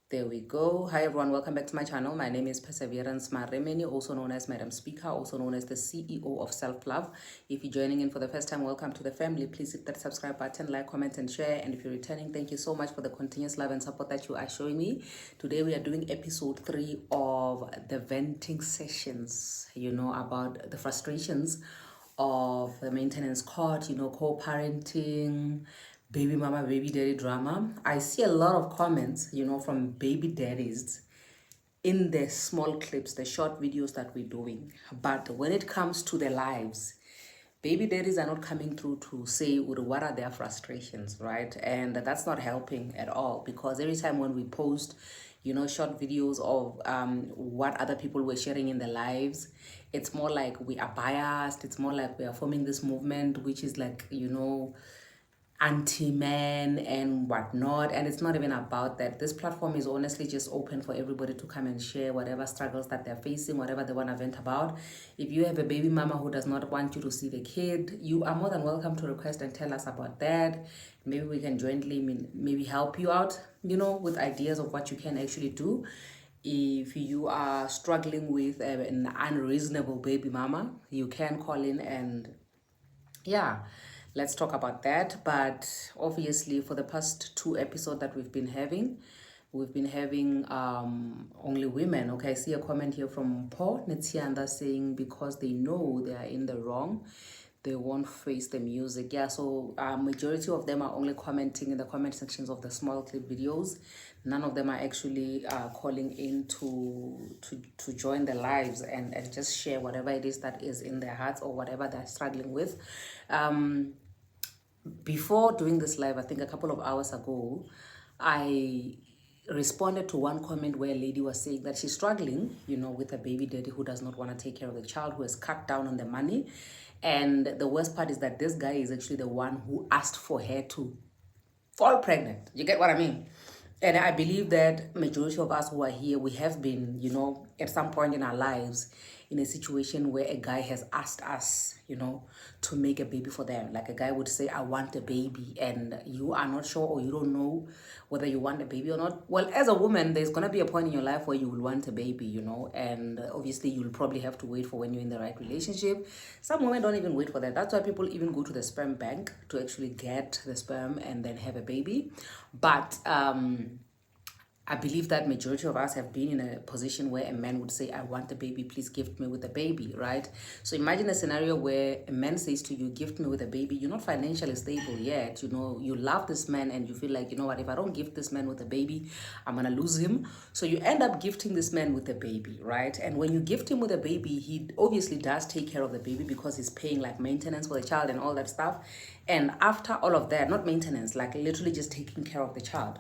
There we go. Hi everyone, welcome back to my channel. My name is Perseverance Maremeni, also known as Madam Speaker, also known as the CEO of Self Love. If you're joining in for the first time, welcome to the family. Please hit that subscribe button, like, comment, and share. And if you're returning, thank you so much for the continuous love and support that you are showing me. Today we are doing episode 3 of the venting sessions, about the frustrations of the maintenance court, co-parenting, baby mama, baby daddy drama. I see a lot of comments, from baby daddies in the small clips, the short videos that we're doing. But when it comes to their lives, baby daddies are not coming through to say what are their frustrations, right? And that's not helping at all, because every time when we post short videos of what other people were sharing in their lives, it's more like we are biased. It's more like we are forming this movement which is like anti-man and whatnot, and it's not even about that. This platform is honestly just open for everybody to come and share whatever struggles that they're facing, whatever they want to vent about. If you have a baby mama who does not want you to see the kid, you are more than welcome to request and tell us about that. Maybe we can jointly maybe help you out, with ideas of what you can actually do. If you are struggling with an unreasonable baby mama, you can call in and yeah, let's talk about that. But obviously for the past 2 episodes that we've been having only women. Okay, I see a comment here from Paul Netsianda saying because they know they are in the wrong, they won't face the music. Yeah, so majority of them are only commenting in the comment sections of the small clip videos. None of them are actually calling in to join the lives and just share whatever it is that is in their hearts or whatever they're struggling with. Before doing this live, I think a couple of hours ago, I responded to one comment where a lady was saying that she's struggling, with a baby daddy who does not want to take care of the child, who has cut down on the money. And the worst part is that this guy is actually the one who asked for her to fall pregnant. You get what I mean? And I believe that majority of us who are here, we have been, at some point in our lives in a situation where a guy has asked us, to make a baby for them. Like a guy would say, I want a baby, and you are not sure or you don't know whether you want a baby or not. Well, as a woman, there's going to be a point in your life where you will want a baby, and obviously you'll probably have to wait for when you're in the right relationship. Some women don't even wait for that. That's why people even go to the sperm bank to actually get the sperm and then have a baby. But I believe that majority of us have been in a position where a man would say, I want a baby, please gift me with a baby, right? So imagine a scenario where a man says to you, gift me with a baby. You're not financially stable yet. You love this man and you feel like, you know what, if I don't gift this man with a baby, I'm going to lose him. So you end up gifting this man with a baby, right? And when you gift him with a baby, he obviously does take care of the baby because he's paying like maintenance for the child and all that stuff. And after all of that, not maintenance, like literally just taking care of the child.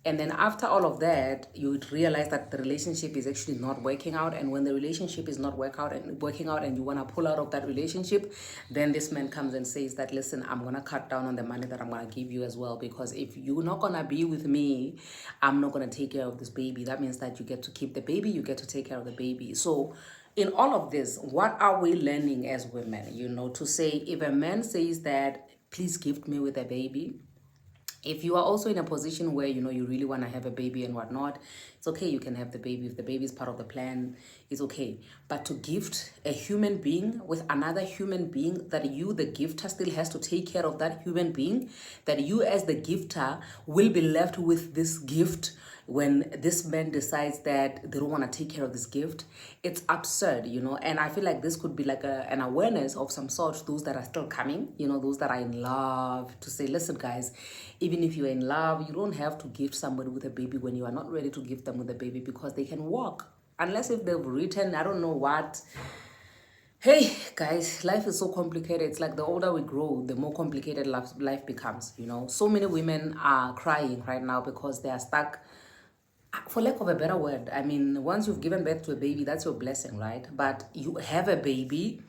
And then after all of that, you would realize that the relationship is actually not working out. And when the relationship is not working out and you want to pull out of that relationship, then this man comes and says that, listen, I'm going to cut down on the money that I'm going to give you as well. Because if you're not going to be with me, I'm not going to take care of this baby. That means that you get to keep the baby, you get to take care of the baby. So in all of this, what are we learning as women? To say if a man says that, please gift me with a baby, if you are also in a position where you really want to have a baby and whatnot, it's okay, you can have the baby. If the baby is part of the plan, it's okay. But to gift a human being with another human being, that you the gifter still has to take care of that human being, that you as the gifter will be left with this gift when this man decides that they don't want to take care of this gift, it's absurd. And I feel like this could be like an awareness of some sort, those that are still coming, those that are in love, to say, listen guys, even if you're in love, you don't have to gift somebody with a baby when you are not ready to gift them with a baby, because they can walk, unless if they've written I don't know what. Hey guys, life is so complicated. It's like the older we grow, the more complicated life becomes. So many women are crying right now because they are stuck, for lack of a better word. I mean, once you've given birth to a baby, that's your blessing, right? But you have a baby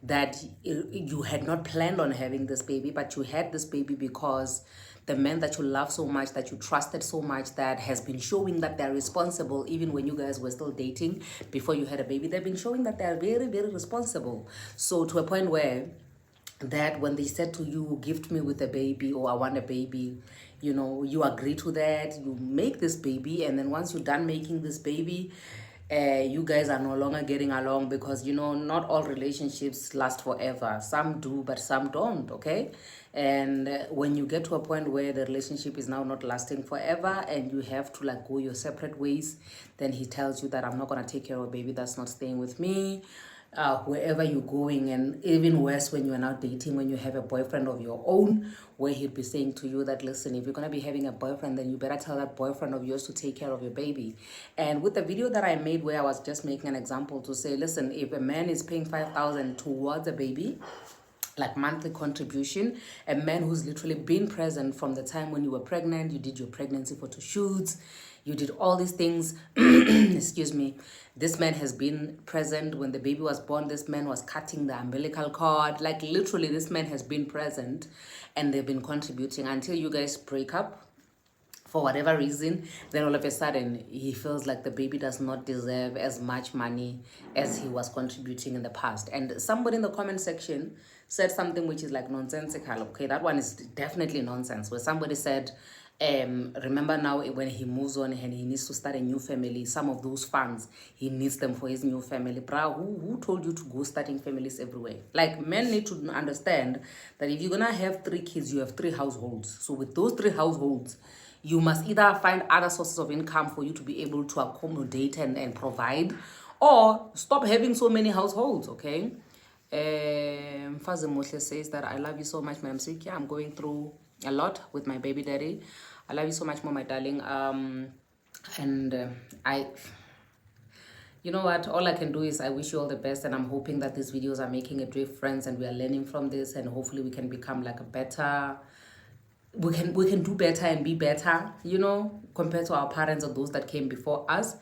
that you had not planned on having this baby, but you had this baby because the man that you love so much, that you trusted so much, that has been showing that they're responsible, even when you guys were still dating before you had a baby, they've been showing that they're very, very responsible. So to a point where that when they said to you, gift me with a baby, or I want a baby, You know, you agree to that, you make this baby, and then once you're done making this baby, you guys are no longer getting along, because you know not all relationships last forever. Some do, but some don't. Okay, and when you get to a point where the relationship is now not lasting forever and you have to like go your separate ways, then he tells you that I'm not going to take care of a baby that's not staying with me, wherever you're going. And even worse, when you are now dating, when you have a boyfriend of your own, where he'll be saying to you that, listen, if you're going to be having a boyfriend, then you better tell that boyfriend of yours to take care of your baby. And with the video that I made where I was just making an example to say, listen, if a man is paying 5,000 towards a baby, like monthly contribution, a man who's literally been present from the time when you were pregnant, you did your pregnancy photo shoots, you did all these things, excuse me, this man has been present when the baby was born, this man was cutting the umbilical cord, like literally this man has been present, and they've been contributing until you guys break up for whatever reason. Then all of a sudden he feels like the baby does not deserve as much money as he was contributing in the past. And somebody in the comment section said something which is like nonsensical. Okay, that one is definitely nonsense, where somebody said, remember now when he moves on and he needs to start a new family, some of those funds he needs them for his new family. Bra, who told you to go starting families everywhere? Like, men need to understand that if you're gonna have 3 kids, you have 3 households. So with those 3 households, you must either find other sources of income for you to be able to accommodate and provide, or stop having so many households. Okay, Fazi Moshe says that I love you so much, Madam Sikia. I'm going through a lot with my baby daddy. I love you so much more, my darling. You know what, all I can do is I wish you all the best, and I'm hoping that these videos are making a difference and we are learning from this, and hopefully we can become like a better, we can do better and be better, you know, compared to our parents or those that came before us.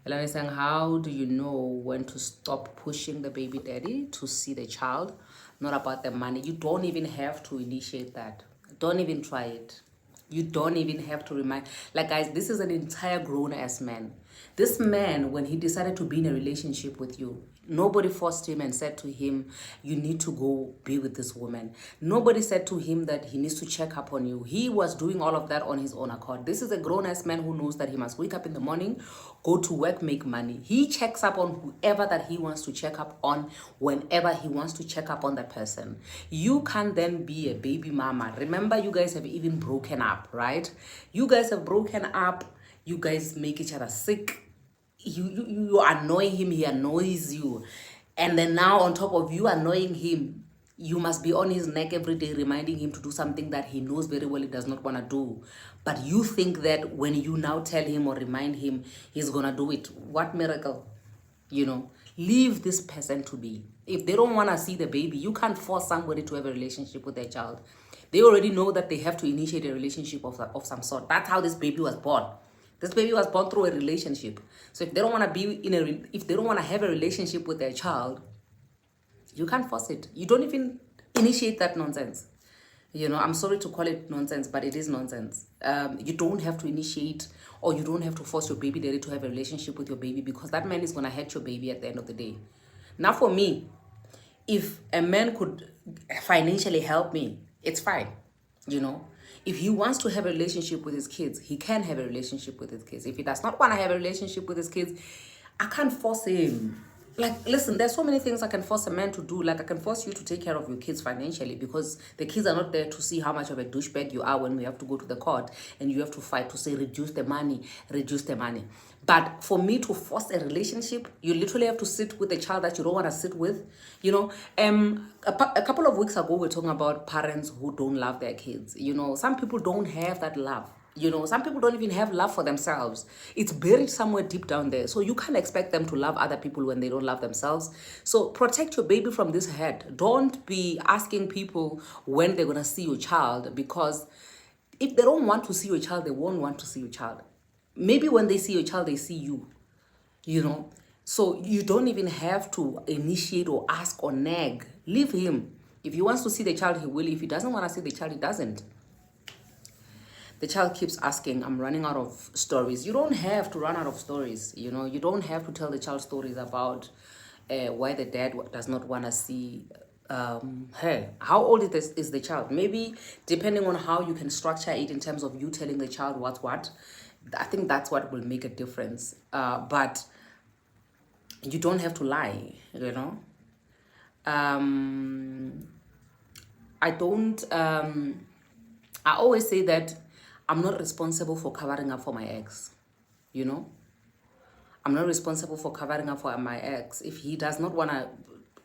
Elana is saying, how do you know when to stop pushing the baby daddy to see the child? Not about the money. You don't even have to initiate that. Don't even try it. You don't even have to remind. Like, guys, this is an entire grown-ass man. This man, when he decided to be in a relationship with you, nobody forced him and said to him, you need to go be with this woman. Nobody said to him that he needs to check up on you. He was doing all of that on his own accord. This is a grown-ass man who knows that he must wake up in the morning, go to work, make money. He checks up on whoever that he wants to check up on whenever he wants to check up on that person. You can then be a baby mama. Remember, you guys have even broken up, right? You guys have broken up. You guys make each other sick. You annoy him, he annoys you. And then now on top of you annoying him, you must be on his neck every day reminding him to do something that he knows very well he does not want to do. But you think that when you now tell him or remind him, he's going to do it. What miracle? You know, leave this person to be. If they don't want to see the baby, you can't force somebody to have a relationship with their child. They already know that they have to initiate a relationship of some sort. That's how this baby was born. This baby was born through a relationship. So if they don't want to be if they don't want to have a relationship with their child, you can't force it. You don't even initiate that nonsense. You know, I'm sorry to call it nonsense, but it is nonsense. You don't have to initiate, or you don't have to force your baby daddy to have a relationship with your baby, because that man is going to hurt your baby at the end of the day. Now, for me, if a man could financially help me, it's fine, you know. If he wants to have a relationship with his kids, he can have a relationship with his kids. If he does not want to have a relationship with his kids, I can't force him. Like, listen, there's so many things I can force a man to do. Like, I can force you to take care of your kids financially, because the kids are not there to see how much of a douchebag you are when we have to go to the court and you have to fight to say, reduce the money, reduce the money. But for me to force a relationship, you literally have to sit with a child that you don't want to sit with. You know, a couple of weeks ago, we were talking about parents who don't love their kids. You know, some people don't have that love. You know, some people don't even have love for themselves. It's buried somewhere deep down there. So you can't expect them to love other people when they don't love themselves. So protect your baby from this hurt. Don't be asking people when they're going to see your child, because if they don't want to see your child, they won't want to see your child. Maybe when they see your child, they see you, you know. So you don't even have to initiate or ask or nag. Leave him. If he wants to see the child, he will. If he doesn't want to see the child, he doesn't. The child keeps asking, I'm running out of stories. You don't have to run out of stories. You know, you don't have to tell the child stories about why the dad does not want to see Hey, how old is the child? Maybe depending on how you can structure it in terms of you telling the child what's what, I think that's what will make a difference. But you don't have to lie, you know. I don't, I always say that I'm not responsible for covering up for my ex, you know. I'm not responsible for covering up for my ex. If he does not want to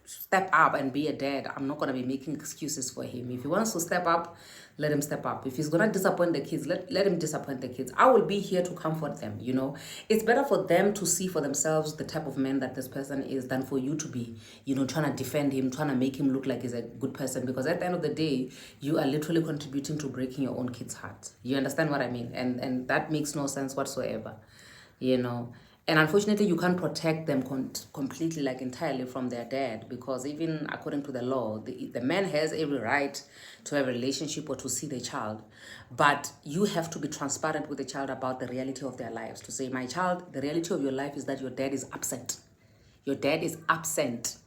step up and be a dad, I'm not going to be making excuses for him. If he wants to step up, let him step up. If he's going to disappoint the kids, let him disappoint the kids. I will be here to comfort them, you know. It's better for them to see for themselves the type of man that this person is than for you to be, you know, trying to defend him, trying to make him look like he's a good person. Because at the end of the day, you are literally contributing to breaking your own kid's heart. You understand what I mean? And that makes no sense whatsoever, you know. And unfortunately, you can't protect them completely, like entirely from their dad, because even according to the law, the man has every right to have a relationship or to see the child. But you have to be transparent with the child about the reality of their lives. To say, my child, the reality of your life is that your dad is absent. Your dad is absent.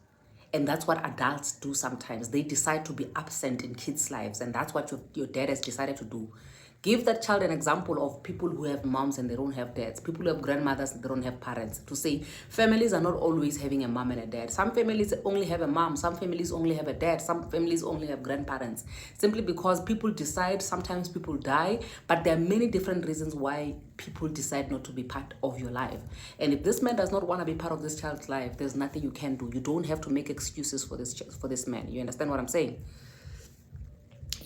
And that's what adults do sometimes. They decide to be absent in kids' lives. And that's what your dad has decided to do. Give that child an example of people who have moms and they don't have dads. People who have grandmothers and they don't have parents. To say families are not always having a mom and a dad. Some families only have a mom. Some families only have a dad. Some families only have grandparents. Simply because people decide, sometimes people die. But there are many different reasons why people decide not to be part of your life. And if this man does not want to be part of this child's life, there's nothing you can do. You don't have to make excuses for this man. You understand what I'm saying?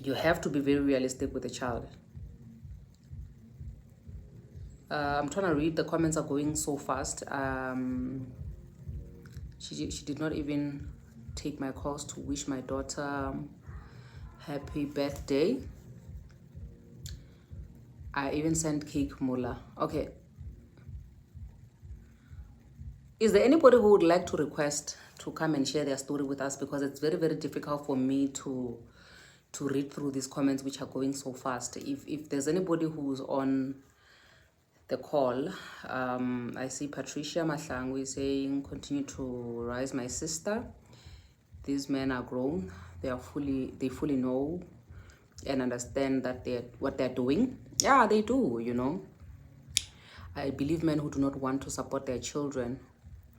You have to be very realistic with the child. I'm trying to read. The comments are going so fast. She did not even take my calls to wish my daughter happy birthday. I even sent cake, Mula. Okay. Is there anybody who would like to request to come and share their story with us? Because it's very, very difficult for me to read through these comments which are going so fast. If there's anybody who's on the call, I see Patricia Mahlangu is saying, continue to rise, my sister. These men are grown. They fully know and understand that what they're doing. Yeah, they do, you know. I believe men who do not want to support their children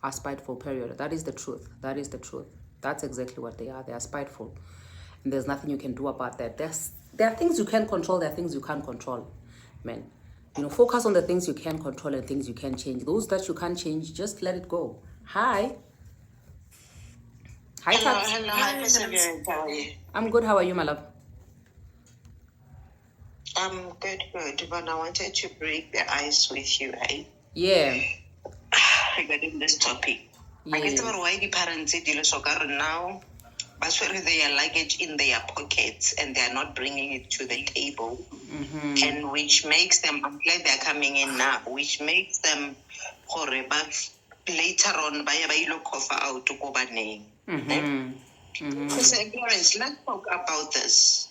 are spiteful, period. That is the truth. That is the truth. That's exactly what they are. They are spiteful. And there's nothing you can do about that. There are things you can control. There are things you can't control, men. You know, focus on the things you can control and things you can change. Those that you can't change, just let it go. Hi. Hi, Tats. Hello, hi, Perseverance. How are you? I'm good. How are you, my love? I'm good. But I wanted to break the ice with you, eh? Yeah. Regarding this topic. I Yes. guess why the parents deal so now, but their luggage in their pockets and they are not bringing it to the table, and which makes them, I'm glad they're coming in now, which makes them but later on by cough out to go name. So parents, let's talk about this.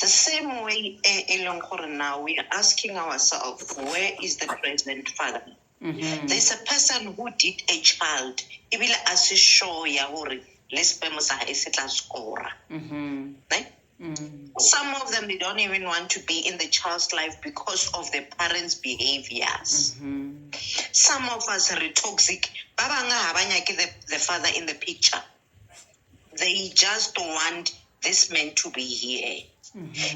The same way now we are asking ourselves, where is the present father? There's a person who did a child. Ibile asisho ya hore lesbemo sa hae tla score. Right? Some of them, they don't even want to be in the child's life because of the parents' behaviors. Some of us are toxic. The father in the picture. They just want this man to be here.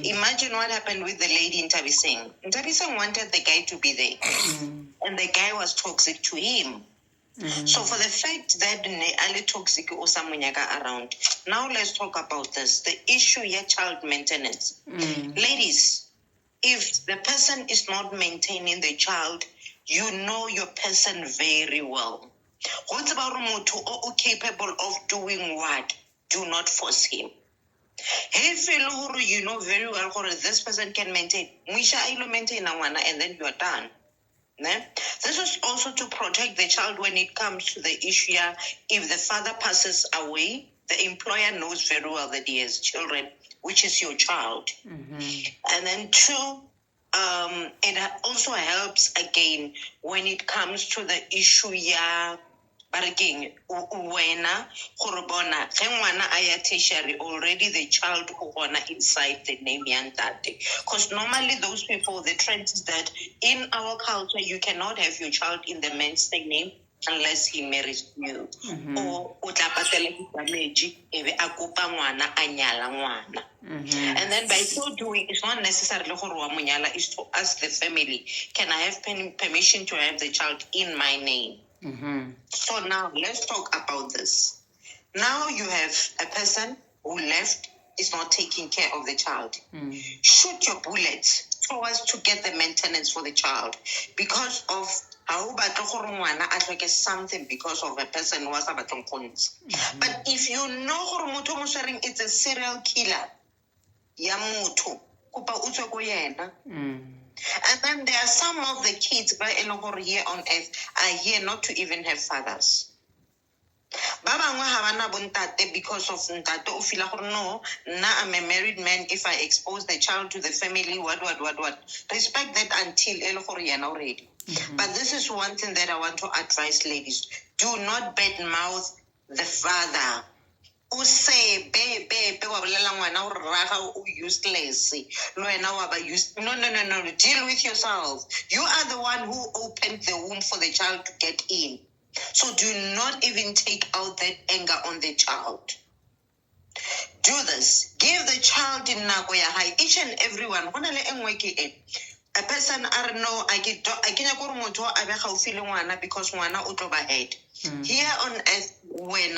Imagine what happened with the lady in Ntabiseng. Ntabiseng wanted the guy to be there. And the guy was toxic to him. So for the fact that Ali toxic or someone around, now let's talk about this. The issue here, child maintenance. Ladies, if the person is not maintaining the child, you know your person very well. What's about Mutu capable of doing what? Do not force him. Hey, fellow, you know very well this person can maintain. Maintain and then you are done. This is also to protect the child when it comes to the issue. If the father passes away, the employer knows very well that he has children, which is your child. And then two, it also helps again when it comes to the issue ba re keng wena gore bona ge ngwana a ya tertiary already the child o gona inside the name ya ntate, because normally those people, the trend is that in our culture you cannot have your child in the man's name unless he marries you, or o tla patela damage ebe a kopa ngwana a nyala ngwana. And then by so doing, it's not necessarily gore wa monyala, is to ask the family, can I have permission to have the child in my name? So now let's talk about this. Now you have a person who left, is not taking care of the child. Shoot your bullets towards to get the maintenance for the child, because of how bad something because of a person who was about. But if you know it's a serial killer, ya motho kupa utswe ko yena. And then there are some of the kids here on earth are here not to even have fathers. Ba bangwe ha bana bontate because of ntate o feel gore no, na I'm a married man, if I expose the child to the family, what. Respect that until ele gore yena already. But this is one thing that I want to advise ladies. Do not badmouth the father. O say be wa bolela ngwana o raga o useless no wena wa ba use no deal with yourself. You are the one who opened the womb for the child to get in, so do not even take out that anger on the child. Do this, give the child in nako ya high, each and everyone. A person I don't know, I kenya gore motho a be gaufi le ngwana because ngwana o tlo ba head. Here on earth, when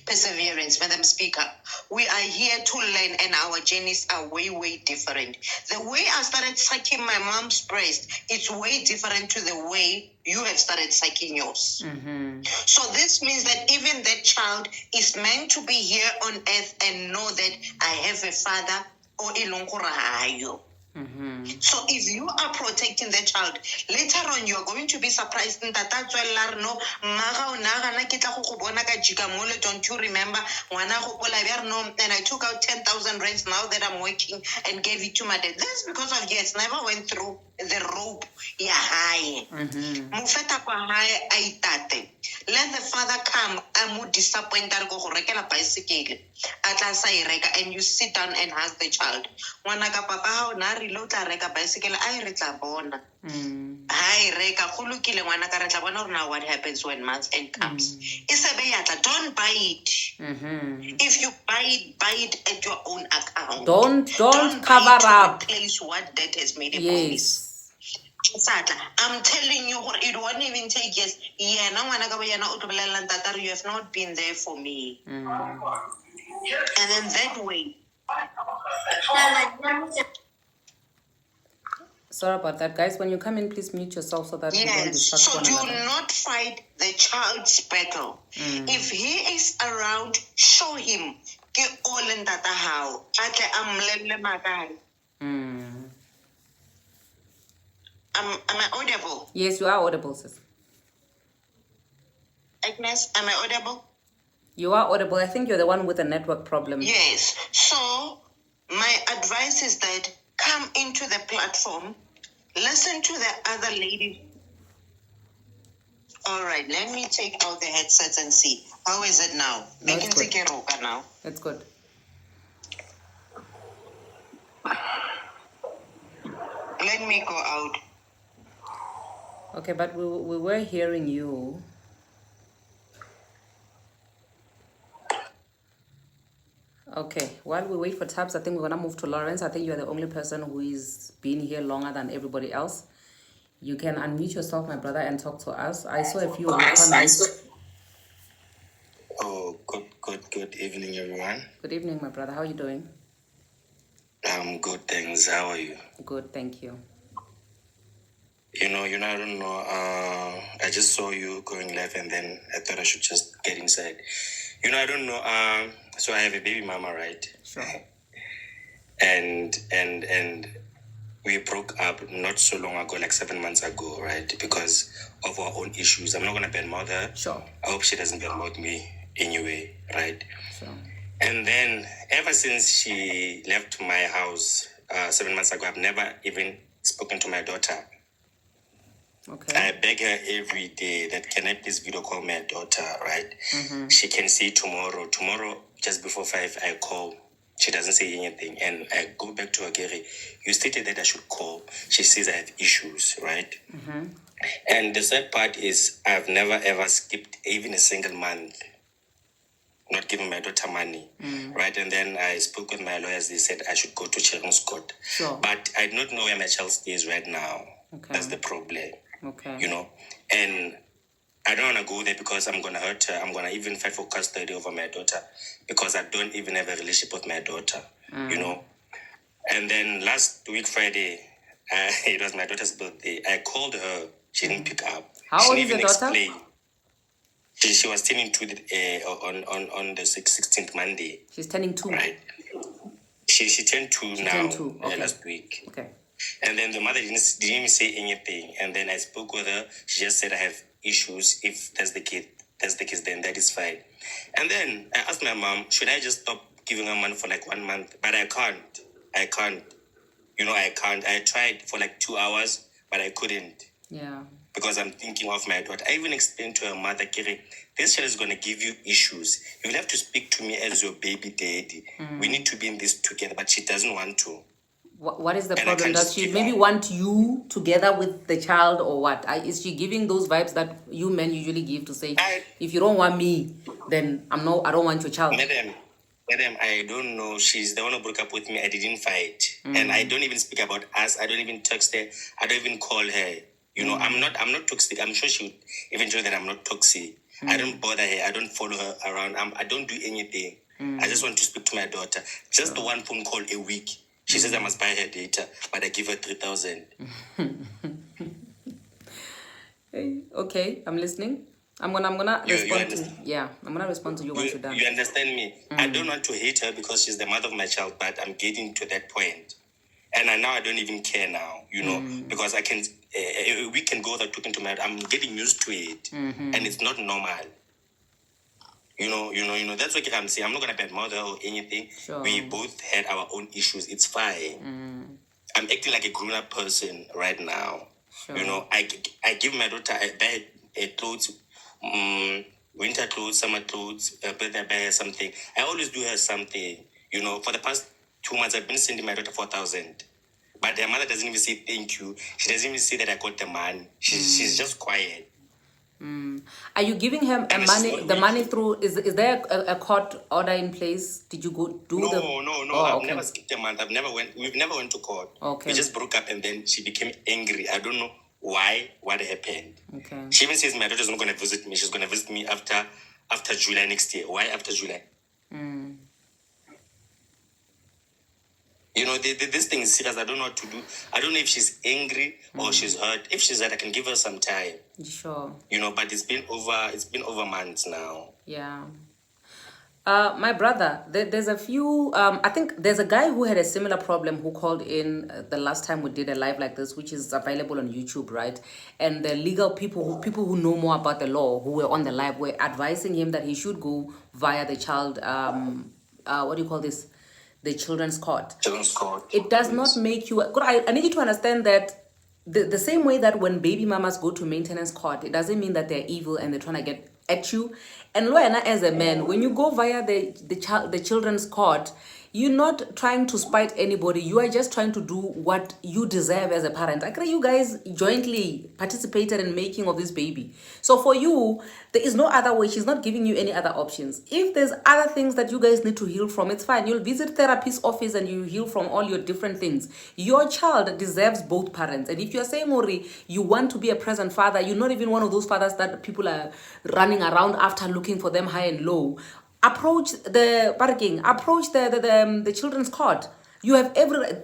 perseverance, Madam Speaker, we are here to learn, and our journeys are way different. The way I started sucking my mom's breast, it's way different to the way you have started sucking yours. So this means that even that child is meant to be here on earth and know that I have a father or ilongora. So if you are protecting the child, later on you are going to be surprised. Don't you remember? And I took out 10,000 rands now that I'm working and gave it to my dad. That's because of yes, never went through the rope. Yeah, high. Let the father come. I'm disappointed. And you sit down and ask the child. Reload reka bicycle I retla bona hai reka khulukile ngwana ka retla bona now what happens when month end comes. Don't buy it. If you buy it at your own account. Don't cover up place what that has made a promise. I'm telling you, it won't even take years. You have not been there for me. And then that way. Sorry about that, guys. When you come in, please mute yourself so that we don't distract so one do another. not fight the child's battle. If he is around, show him. Am I audible? Yes, you are audible, sis. Agnes, am I audible? You are audible. I think you're the one with a network problem. Yes. So my advice is that come into the platform, listen to the other lady. All right, let me take out the headsets and see. How is it now? No, it's good. Now. It's good. Let me go out. Okay, but we were hearing you. Okay, while we wait for Tabs, I think we're gonna move to Lawrence. I think you're the only person who is been here longer than everybody else. You can unmute yourself, my brother, and talk to us. I saw a few of your comments. Oh, good evening, everyone. Good evening, my brother. How are you doing? I'm good, thanks. How are you? Good, thank you. I don't know. I just saw you going live, and then I thought I should just get inside. I don't know. So I have a baby mama, right? Sure. And we broke up not so long ago, like 7 months ago, right? Because of our own issues. I'm not gonna badmouth her. Sure. I hope she doesn't badmouth me anyway, right? Sure. And then ever since she left my house 7 months ago, I've never even spoken to my daughter. Okay. I beg her every day that can I please video call my daughter, right? She can see tomorrow. Tomorrow, just before 5, I call. She doesn't say anything. And I go back to her, Gary. You stated that I should call. She says I have issues, right? And the sad part is I've never ever skipped even a single month not giving my daughter money, right? And then I spoke with my lawyers. They said I should go to Children's Court. Sure. But I do not know where my child stays right now. Okay. That's the problem. Okay. You know, and I don't want to go there because I'm going to hurt her. I'm going to even fight for custody over my daughter because I don't even have a relationship with my daughter, you know. And then last week, Friday, it was my daughter's birthday. I called her. She didn't pick up. How She old didn't is your daughter? explain. She was turning 2 on the 16th Monday. She's turning 2. Right. She turned 2 now. turned 2, okay. Last week. Okay. And then the mother didn't even say anything. And then I spoke with her. She just said I have issues. If that's the case, then that is fine. And then I asked my mom, should I just stop giving her money for like 1 month? But I can't. You know, I can't. I tried for like 2 hours, but I couldn't. Yeah. Because I'm thinking of my daughter. I even explained to her mother, Kiri, this child is going to give you issues. You will have to speak to me as your baby daddy. We need to be in this together, but she doesn't want to. What is the And I problem? can't Does just she give maybe up. want you together with the child or what? Is she giving those vibes that you men usually give to say, if you don't want me, then I don't want your child? Madam, I don't know. She's the one who broke up with me. I didn't fight. And I don't even speak about us. I don't even text her. I don't even call her. You know, I'm not toxic. I'm sure she would eventually that I'm not toxic. I don't bother her. I don't follow her around. I don't do anything. I just want to speak to my daughter. Just one phone call a week. She says I must buy her data, but I give her 3,000. Okay, I'm listening. I'm gonna You respond to understand? I'm gonna respond to you once you're done. You understand me? I don't want to hate her because she's the mother of my child, but I'm getting to that point. And now I don't even care now, you know, because I can, we can go without talking to my, I'm getting used to it. And it's not normal. You know, that's what I'm saying. I'm not going to badmouth her or anything. Sure. We both had our own issues. It's fine. I'm acting like a grown-up person right now. Sure. You know, I give my daughter, I buy clothes, winter clothes, summer clothes, birthday, I buy her something. I always do her something. You know, for the past 2 months, I've been sending my daughter 4,000. But her mother doesn't even say thank you. She doesn't even say that I got the money. She's just quiet. Are you giving her the money through? Is there a court order in place? Did you go do No. Oh, I've okay. never skipped a month. We've never went to court. Okay. We just broke up and then she became angry. I don't know why, what happened. Okay. She even says my daughter's not going to visit me. She's going to visit me after July next year. Why after July? You know, this thing is serious. I don't know what to do. I don't know if she's angry or she's hurt. If she's hurt, I can give her some time. Sure. You know, but it's been over months now. Yeah. My brother, there's a few, I think there's a guy who had a similar problem who called in the last time we did a live like this, which is available on YouTube, right? And the legal people who know more about the law, who were on the live, were advising him that he should go via the child, what do you call this? The children's court. Children's court. It does not make you, I need you to understand that the same way that when baby mamas go to maintenance court, it doesn't mean that they're evil and they're trying to get at you. And Loyana, as a man, when you go via the children's court, you're not trying to spite anybody. You are just trying to do what you deserve as a parent. I agree you guys jointly participated in making of this baby. So for you, there is no other way. She's not giving you any other options. If there's other things that you guys need to heal from, it's fine. You'll visit therapist's office and you heal from all your different things. Your child deserves both parents. And if you're saying, Mori, you want to be a present father, you're not even one of those fathers that people are running around after looking for them high and low. Approach the parking, approach the children's court. You have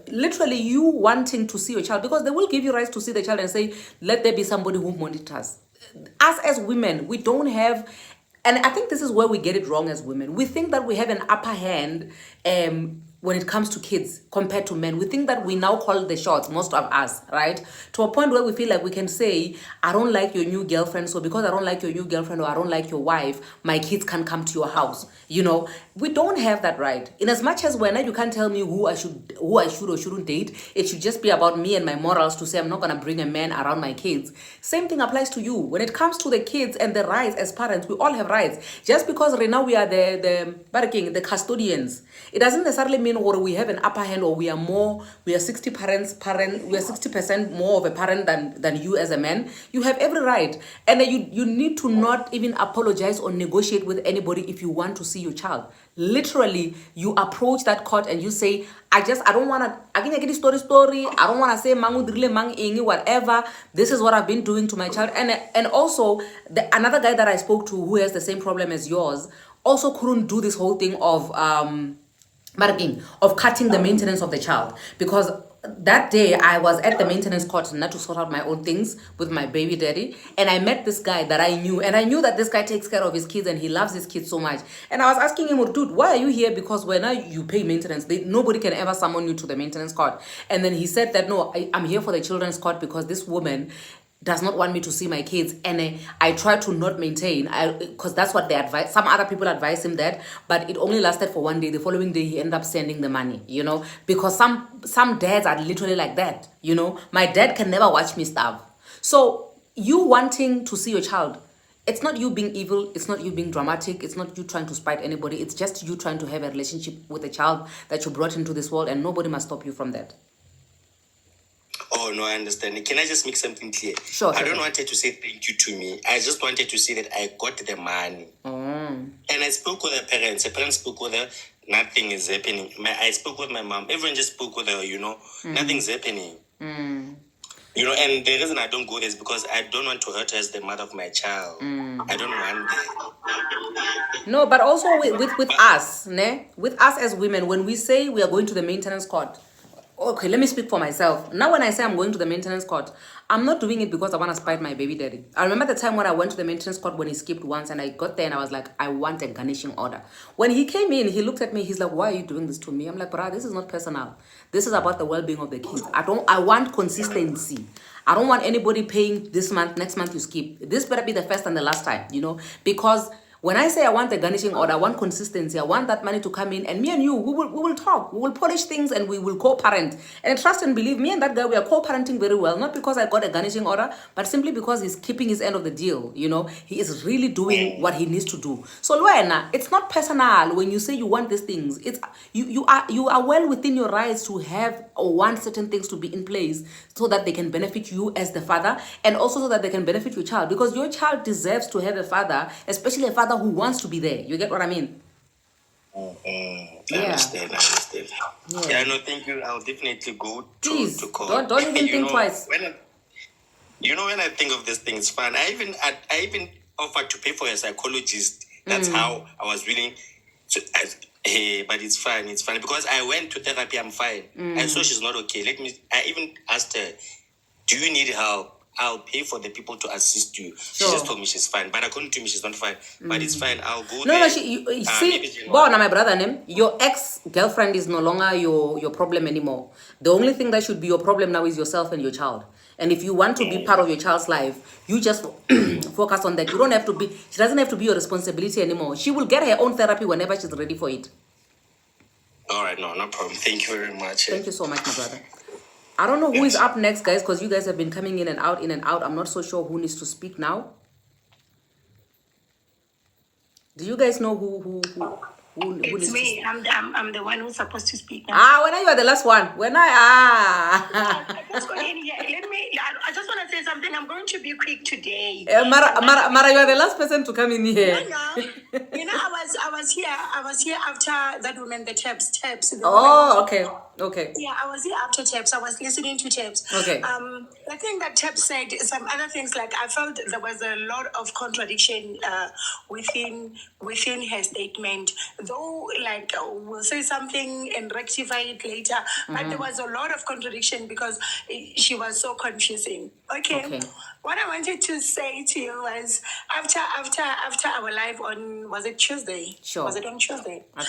literally you wanting to see your child, because they will give you rights to see the child and say, let there be somebody who monitors. Us as women, we don't have, and I think this is where we get it wrong as women. We think that we have an upper hand when it comes to kids compared to men. We think that we now call the shots, most of us, right? To a point where we feel like we can say, I don't like your new girlfriend, so because I don't like your new girlfriend or I don't like your wife, my kids can't come to your house. You know, we don't have that right. In as much as when you can't tell me who I should or shouldn't date, it should just be about me and my morals to say I'm not gonna bring a man around my kids. Same thing applies to you. When it comes to the kids and the rights as parents, we all have rights. Just because right now we are the custodians, it doesn't necessarily mean or we have an upper hand or we are 60% more of a parent than you as a man. You have every right. And you need to not even apologize or negotiate with anybody if you want to see your child. Literally, you approach that court and you say, I don't want to, I get story. I don't want to say whatever. This is what I've been doing to my child. And also, another guy that I spoke to who has the same problem as yours also couldn't do this whole thing of cutting the maintenance of the child, because that day I was at the maintenance court not to sort out my own things with my baby daddy, and I met this guy that I knew, and I knew that this guy takes care of his kids and he loves his kids so much. And I was asking him, dude, why are you here? Because when you pay maintenance, nobody can ever summon you to the maintenance court. And then he said that, no, I'm here for the children's court because this woman does not want me to see my kids, and I try to not maintain, because that's what they advise. Some other people advise him that, but it only lasted for one day. The following day he ended up sending the money, you know, because some dads are literally like that, you know. My dad can never watch me starve. So you wanting to see your child, it's not you being evil, it's not you being dramatic, it's not you trying to spite anybody, it's just you trying to have a relationship with a child that you brought into this world, and nobody must stop you from that. Oh, no, I understand. Can I just make something clear? Sure. I don't want her to say thank you to me. I just wanted to say that I got the money. And I spoke with her parents. Her parents spoke with her. Nothing is happening. I spoke with my mom. Everyone just spoke with her, you know. Nothing's happening. You know, and the reason I don't go there is because I don't want to hurt her as the mother of my child. I don't want that. No, but also with us, ne? With us as women, when we say we are going to the maintenance court, okay, let me speak for myself. Now, when I say I'm going to the maintenance court, I'm not doing it because I want to spite my baby daddy. I remember the time when I went to the maintenance court when he skipped once, and I got there and I was like, I want a garnishing order. When he came in, he looked at me, he's like, why are you doing this to me? I'm like, brah, this is not personal. This is about the well-being of the kids. I want consistency. I don't want anybody paying this month, next month you skip. This better be the first and the last time, you know, because when I say I want a garnishing order, I want consistency, I want that money to come in, and me and you, we will talk, we will polish things, and we will co-parent. And trust and believe, me and that guy, we are co-parenting very well, not because I got a garnishing order, but simply because he's keeping his end of the deal, you know. He is really doing what he needs to do. So Luena, it's not personal when you say you want these things. It's you are well within your rights to have or want certain things to be in place so that they can benefit you as the father, and also so that they can benefit your child, because your child deserves to have a father, especially a father who wants to be there. You get what I mean? I understand. Yeah, no, thank you. I'll definitely go to court. Don't even think twice. When I think of this thing, it's fun. I even offered to pay for a psychologist. That's how I was willing to. But it's fine. It's fine because I went to therapy. I'm fine. I saw she's not okay. I even asked her, do you need help? I'll pay for the people to assist you. Sure. She just told me she's fine. But according to me, she's not fine. But it's fine. I'll go there. No, see, Bona, my brother, your ex-girlfriend is no longer your problem anymore. The only thing that should be your problem now is yourself and your child. And if you want to be part of your child's life, you just focus on that. You don't have to be, she doesn't have to be your responsibility anymore. She will get her own therapy whenever she's ready for it. All right, no problem. Thank you very much. Thank you so much, my brother. I don't know who is up next, guys, because you guys have been coming in and out. I'm not so sure who needs to speak now. Do you guys know who it's me. I'm the one who's supposed to speak now. When you are the last one. I just got in here. I just want to say something. I'm going to be quick today. Mara, you are the last person to come in here. No. You know, I was here after that woman, the Taps. Okay. Yeah, I was here after Taps. I was listening to Taps. Okay. I think that Taps said some other things. Like I felt there was a lot of contradiction within her statement. Though, like we'll say something and rectify it later, but there was a lot of contradiction because she was so confusing. Okay. What I wanted to say to you was after our live on, was it Tuesday? Sure. Was it on Tuesday? On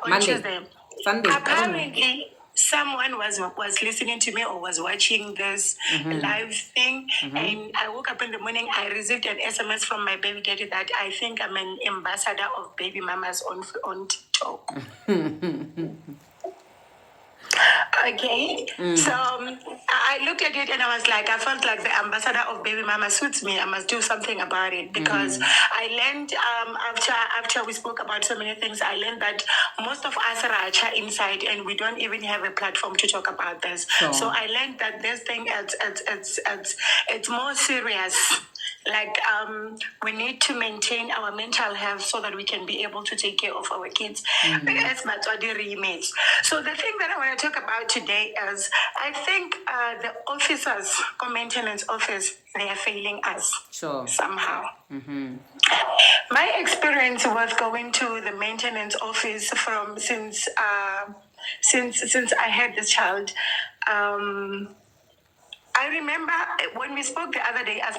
Monday. Tuesday. Sunday. I don't know. Apparently, someone was listening to me or was watching this live thing, and I woke up in the morning. I received an SMS from my baby daddy that I think I'm an ambassador of baby mamas on TikTok. Okay, so I looked at it and I was like, I felt like the ambassador of baby mama suits me. I must do something about it because I learned after we spoke about so many things, I learned that most of us are inside and we don't even have a platform to talk about this. Sure. So I learned that this thing it's more serious. Like we need to maintain our mental health so that we can be able to take care of our kids as Matswadi remakes. So the thing that I want to talk about today is I think the officers, maintenance office, they are failing us. Sure. Somehow. My experience was going to the maintenance office from since I had this child. I remember when we spoke the other day, I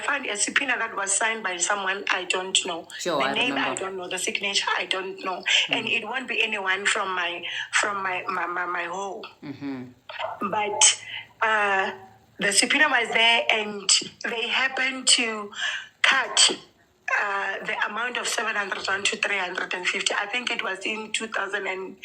found a subpoena that was signed by someone I don't know. Sure, the I name remember. I don't know, the signature I don't know. And it won't be anyone from my home. But the subpoena was there and they happened to cut the amount of 700 to 350. I think it was in 2005.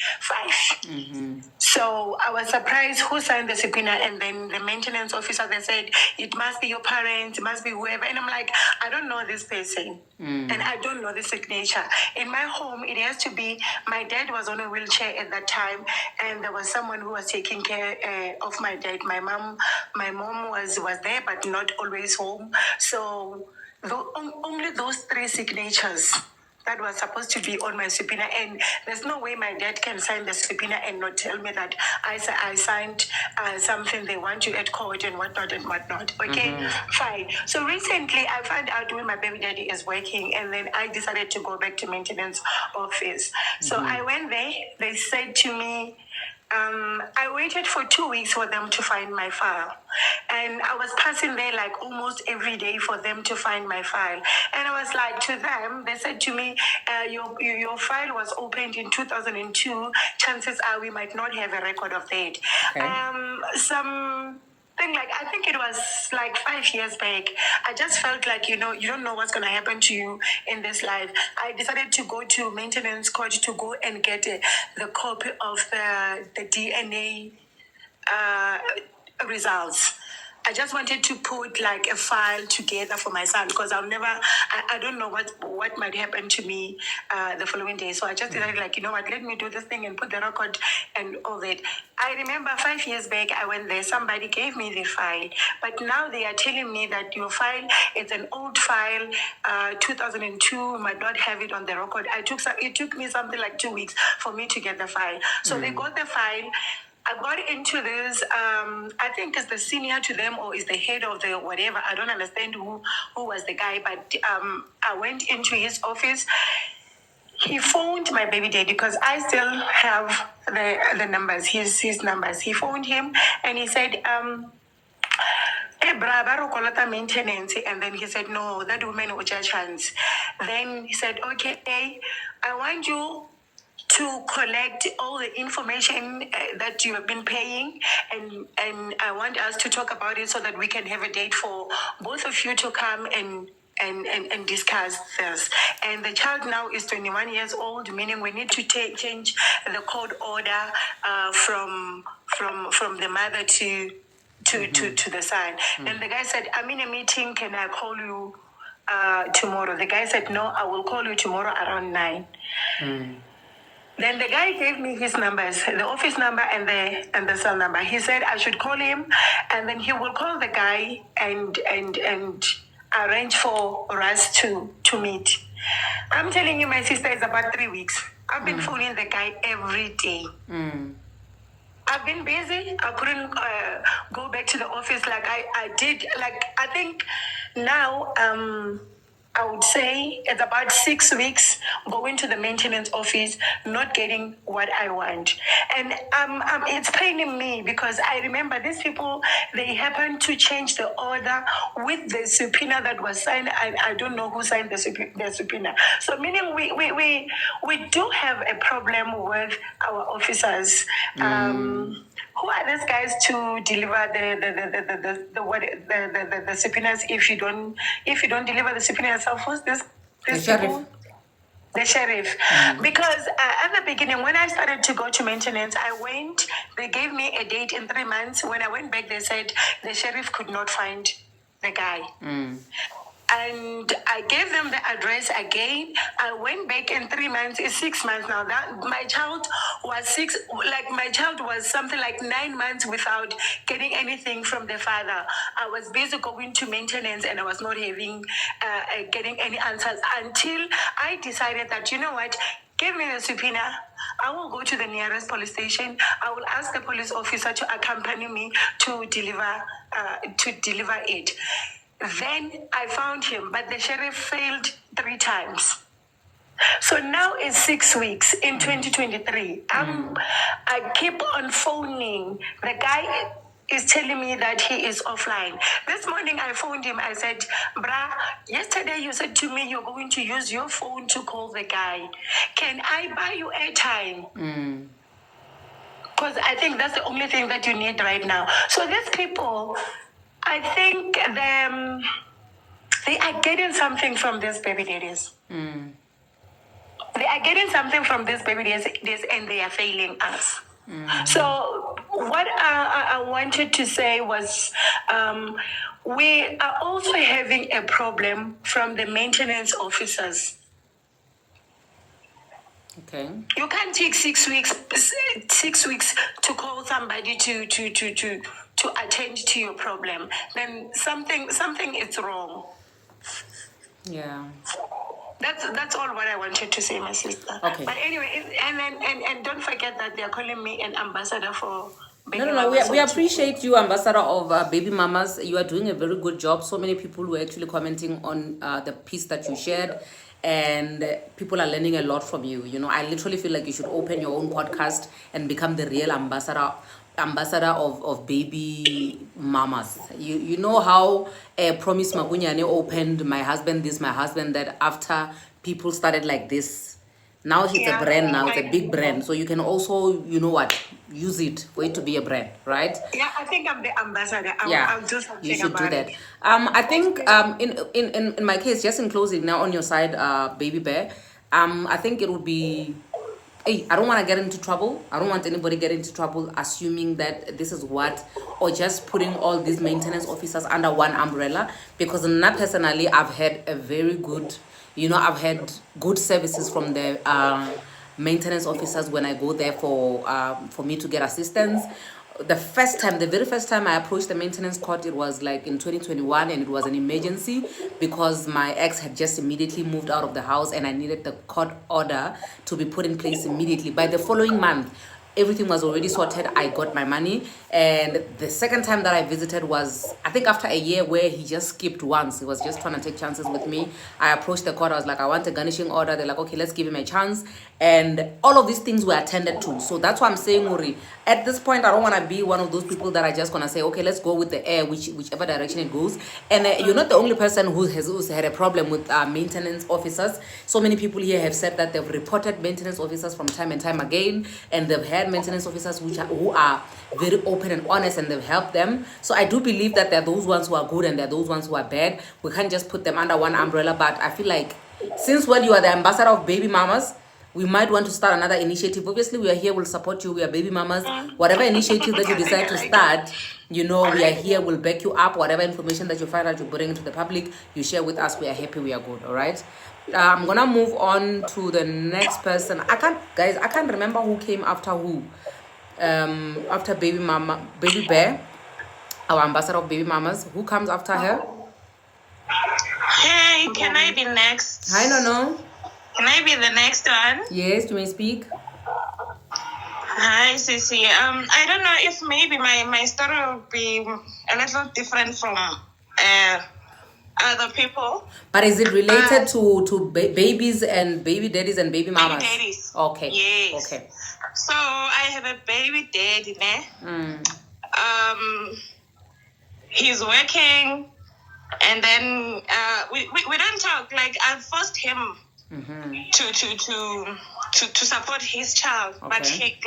So I was surprised who signed the subpoena, and then the maintenance officer, they said, it must be your parents, it must be whoever. And I'm like, I don't know this person. And I don't know the signature. In my home, it has to be, my dad was on a wheelchair at that time, and there was someone who was taking care of my dad. My mom was there, but not always home. So only those three signatures that was supposed to be on my subpoena, and there's no way my dad can sign the subpoena and not tell me that I signed something they want you at court and whatnot and whatnot. Okay, fine. So recently I found out when my baby daddy is working, and then I decided to go back to maintenance office. So I went there. They said to me, I waited for 2 weeks for them to find my file. And I was passing there like almost every day for them to find my file. And I was like to them, they said to me, your file was opened in 2002. Chances are we might not have a record of that. I think it was like 5 years back. I just felt like, you don't know what's going to happen to you in this life. I decided to go to maintenance court to go and get the copy of the DNA results. I just wanted to put like a file together for my son because I don't know what might happen to me the following day. So I just decided like, you know what, let me do this thing and put the record and all that. I remember 5 years back, I went there, somebody gave me the file, but now they are telling me that your file, it's an old file, 2002, might not have it on the record. It took me something like 2 weeks for me to get the file. So they got the file. I got into this, I think it's the senior to them or is the head of the whatever. I don't understand who was the guy, but I went into his office. He phoned my baby daddy because I still have the numbers, his numbers. He phoned him and he said, hey, brother, maintenance. And then he said, no, that woman will chance. Then he said, okay, I want you to collect all the information that you have been paying, and I want us to talk about it so that we can have a date for both of you to come and discuss this. And the child now is 21 years old, meaning we need to change the court order from the mother to the son. And the guy said, I'm in a meeting, can I call you tomorrow? The guy said, no, I will call you tomorrow around 9. Then the guy gave me his numbers, the office number and the cell number. He said I should call him, and then he will call the guy and arrange for us to meet. I'm telling you, my sister, it's about 3 weeks. I've been phoning the guy every day. I've been busy. I couldn't go back to the office like I did. Like I think now I would say it's about 6 weeks going to the maintenance office, not getting what I want. And it's paining me because I remember these people, they happened to change the order with the subpoena that was signed. I don't know who signed the subpoena. So meaning we do have a problem with our officers. Who are these guys to deliver the subpoenas if you don't deliver the subpoena yourself? Who's this? The These sheriff. people? The sheriff. Because at the beginning, when I started to go to maintenance, I went, they gave me a date in 3 months. When I went back, they said the sheriff could not find the guy. And I gave them the address again. I went back in 3 months. It's 6 months now. That my child was something like 9 months without getting anything from the father. I was busy going to maintenance and I was not having getting any answers until I decided that, you know what, give me the subpoena. I will go to the nearest police station. I will ask the police officer to accompany me to deliver it. Then I found him, but the sheriff failed 3 times. So now it's 6 weeks in 2023. I keep on phoning. The guy is telling me that he is offline. This morning I phoned him. I said, "Brah, yesterday you said to me you're going to use your phone to call the guy. Can I buy you airtime? Because I think that's the only thing that you need right now." So these people, I think they are getting something from these baby daddies. They are getting something from these baby daddies and they are failing us. So what I wanted to say was we are also having a problem from the maintenance officers. Okay. You can't take 6 weeks to call somebody to attend to your problem. Then something is wrong. Yeah. That's all what I wanted to say, my sister. Okay. But anyway, and don't forget that they are calling me an ambassador for baby No. mamas. We appreciate you, ambassador of baby mamas. You are doing a very good job. So many people were actually commenting on the piece that you shared, and people are learning a lot from you. You know, I literally feel like you should open your own podcast and become the real ambassador of baby mamas. You know how Promise Magunyane opened My Husband This, My Husband That, after people started like this. Now it's a brand now, it's a big brand. So you can also, you know what, use it for it to be a brand, right? Yeah, I think I'm the ambassador. I'll do something you should about do that. it. I think in my case, just in closing now on your side, Baby Bear, I think it would be, hey, I don't want to get into trouble. I don't want anybody get into trouble assuming that this is what, or just putting all these maintenance officers under one umbrella, because not personally, I've had a very good, I've had good services from the maintenance officers when I go there for me to get assistance. The very first time I approached the maintenance court, it was like in 2021, and it was an emergency because my ex had just immediately moved out of the house and I needed the court order to be put in place immediately. By the following month, everything was already sorted. I got my money. And the second time that I visited was, I think, after a year where he just skipped once. He was just trying to take chances with me. I approached the court. I was like, I want a garnishing order. They're like, okay, let's give him a chance. And all of these things were attended to. So that's why I'm saying, Uri, at this point, I don't want to be one of those people that are just going to say, okay, let's go with the air, whichever direction it goes. And you're not the only person who's had a problem with maintenance officers. So many people here have said that they've reported maintenance officers from time and time again, and they've had maintenance officers who are very open and honest, and they've helped them. So I do believe that there are those ones who are good and there are those ones who are bad. We can't just put them under one umbrella. But I feel like, since when you are the ambassador of baby mamas, we might want to start another initiative. Obviously, we are here, we'll support you. We are baby mamas. Whatever initiative that you decide to start, we are here, we'll back you up. Whatever information that you find out, you bring into the public, you share with us. We are happy, we are good, all right? I'm gonna move on to the next person. I can't remember who came after who. After Baby Bear, our ambassador of baby mamas. Who comes after her? Hey, can I be next? Hi, no. Can I be the next one? Yes, you may speak. Hi, Sissy. I don't know if maybe my story will be a little different from other people. But is it related to babies and baby daddies and baby mamas? Baby daddies. Okay. Yes. Okay. So I have a baby daddy, ne? He's working, and then we don't talk. Like, I forced him to support his child, but he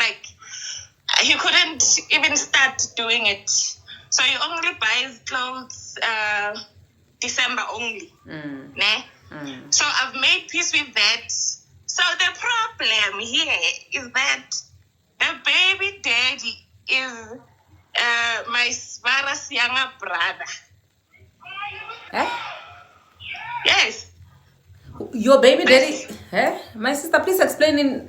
couldn't even start doing it. So he only buys clothes December only. Ne? So I've made peace with that. So the problem here is that the baby daddy is my Svara's younger brother. Eh? Yes. Your baby daddy? Eh? My sister, please explain in.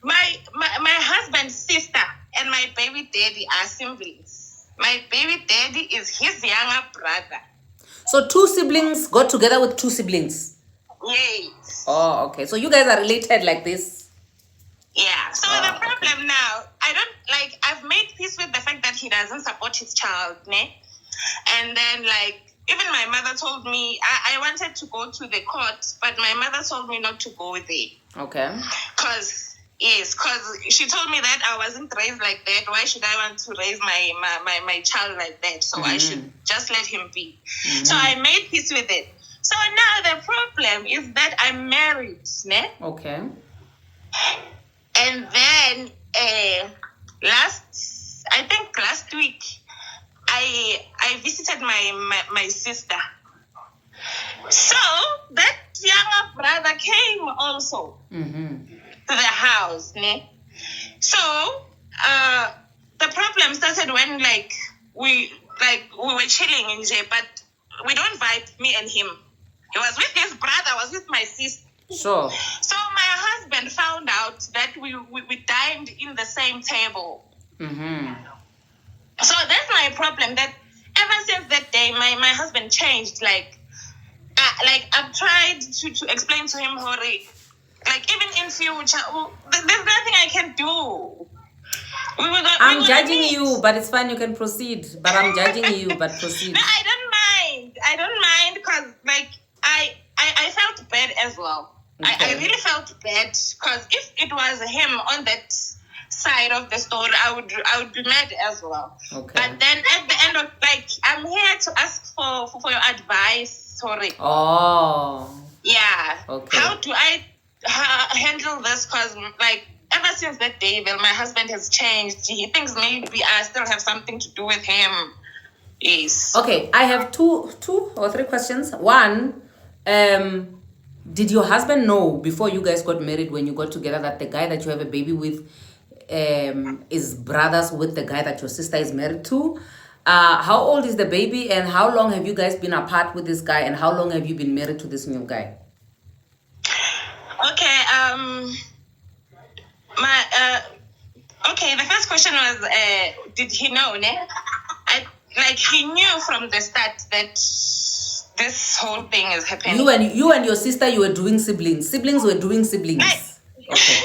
my husband's sister and my baby daddy are siblings. My baby daddy is his younger brother. So 2 siblings got together with 2 siblings? Yes. Oh, okay. So you guys are related like this? Yeah. So the problem now, I've made peace with the fact that he doesn't support his child, ne? And then, even my mother told me, I wanted to go to the court, but my mother told me not to go there. Okay. Because she told me that I wasn't raised like that. Why should I want to raise my child like that? So I should just let him be. So I made peace with it. So now the problem is that I'm married, ne? Okay. And then last week I visited my sister. So that younger brother came also to the house, ne? So the problem started when we were chilling in J, but we don't vibe, me and him. He was with his brother, I was with my sister. Sure. So my husband found out that we dined in the same table. So that's my problem, that ever since that day, my husband changed. I've tried to explain to him, Hori, even in future, there's nothing I can do. I'm judging you, but it's fine, you can proceed. But I'm judging you, but proceed. No, I don't mind because I felt bad as well. Okay. I really felt bad because if it was him on that side of the story, I would be mad as well. Okay. But then at the end of I'm here to ask for your advice. Sorry. Oh. Yeah. Okay. How do I handle this? Because ever since that day, my husband has changed. He thinks maybe I still have something to do with him. Yes. Okay, I have two or three questions. One, did your husband know before you guys got married, when you got together, that the guy that you have a baby with is brothers with the guy that your sister is married to? How old is the baby, and how long have you guys been apart with this guy, and how long have you been married to this new guy? Okay, okay, the first question was, did he know, ne? He knew from the start that this whole thing is happening. You and your sister, you were doing siblings. Siblings were doing siblings. Okay.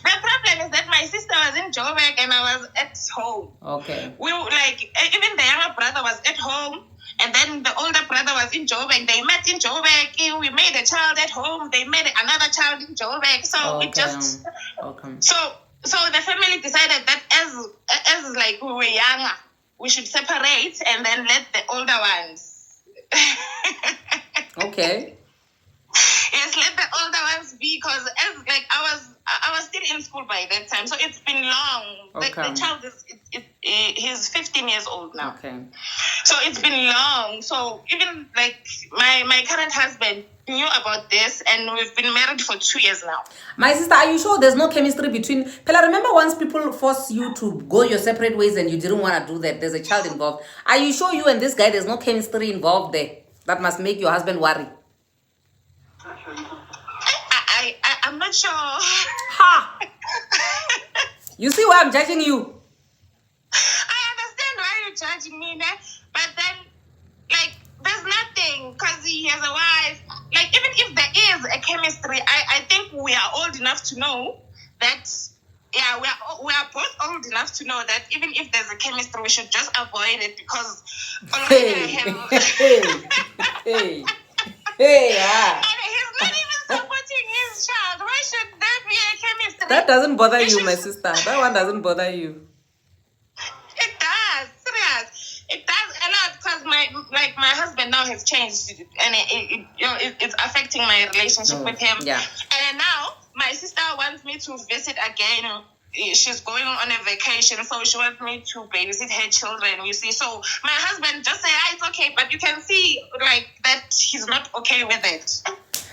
The problem is that my sister was in Joburg and I was at home. Okay. We even the younger brother was at home, and then the older brother was in Joburg. They met in Joburg. We made a child at home. They made another child in Joburg. So we just so the family decided that as we were younger, we should separate and then let the older ones. Okay. Yes, let the older ones be, because I was still in school by that time, so it's been long. Okay. The child he's 15 years old now. Okay. So it's been long. So even my current husband knew about this, and we've been married for 2 years now. My sister, are you sure there's no chemistry between? Pella, remember once people force you to go your separate ways and you didn't want to do that? There's a child involved. Are you sure you and this guy, there's no chemistry involved there? That must make your husband worry. I'm not sure. Ha! You see why I'm judging you? I understand why you're judging me, but then, there's nothing, because he has a wife. Even if there is a chemistry, I think we are old enough to know that yeah, we are both old enough to know that even if there's a chemistry, we should just avoid it because already I have. Yeah. And he's not even supporting his child. Why should there be a chemistry? That doesn't bother you, my sister. That one doesn't bother you. It does, serious. It does a lot because my husband now has changed and it's affecting my relationship with him. Yeah. And now my sister wants me to visit again. She's going on a vacation, so she wants me to babysit her children, you see. So my husband just say, it's okay, but you can see like that he's not okay with it.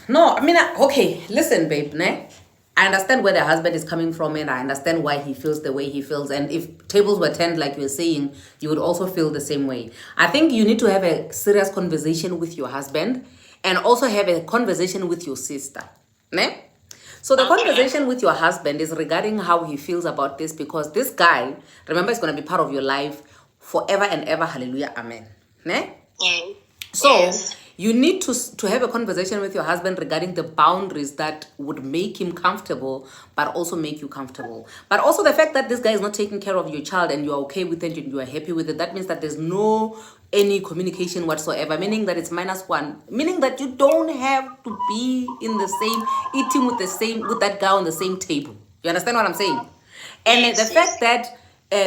No, I mean, okay, listen, babe, ne? I understand where the husband is coming from and I understand why he feels the way he feels. And if tables were turned like you were saying, you would also feel the same way. I think you need to have a serious conversation with your husband and also have a conversation with your sister. Ne? So the conversation with your husband is regarding how he feels about this because this guy, remember, is going to be part of your life forever and ever. Hallelujah. Amen. Ne? Yeah. So Yes. you need to have a conversation with your husband regarding the boundaries that would make him comfortable, but also make you comfortable. But also the fact that this guy is not taking care of your child and you're okay with it and you are happy with it, that means that there's no any communication whatsoever, meaning that it's -1, meaning that you don't have to be in the same, eating with that guy on the same table. You understand what I'm saying? And Yes, the fact that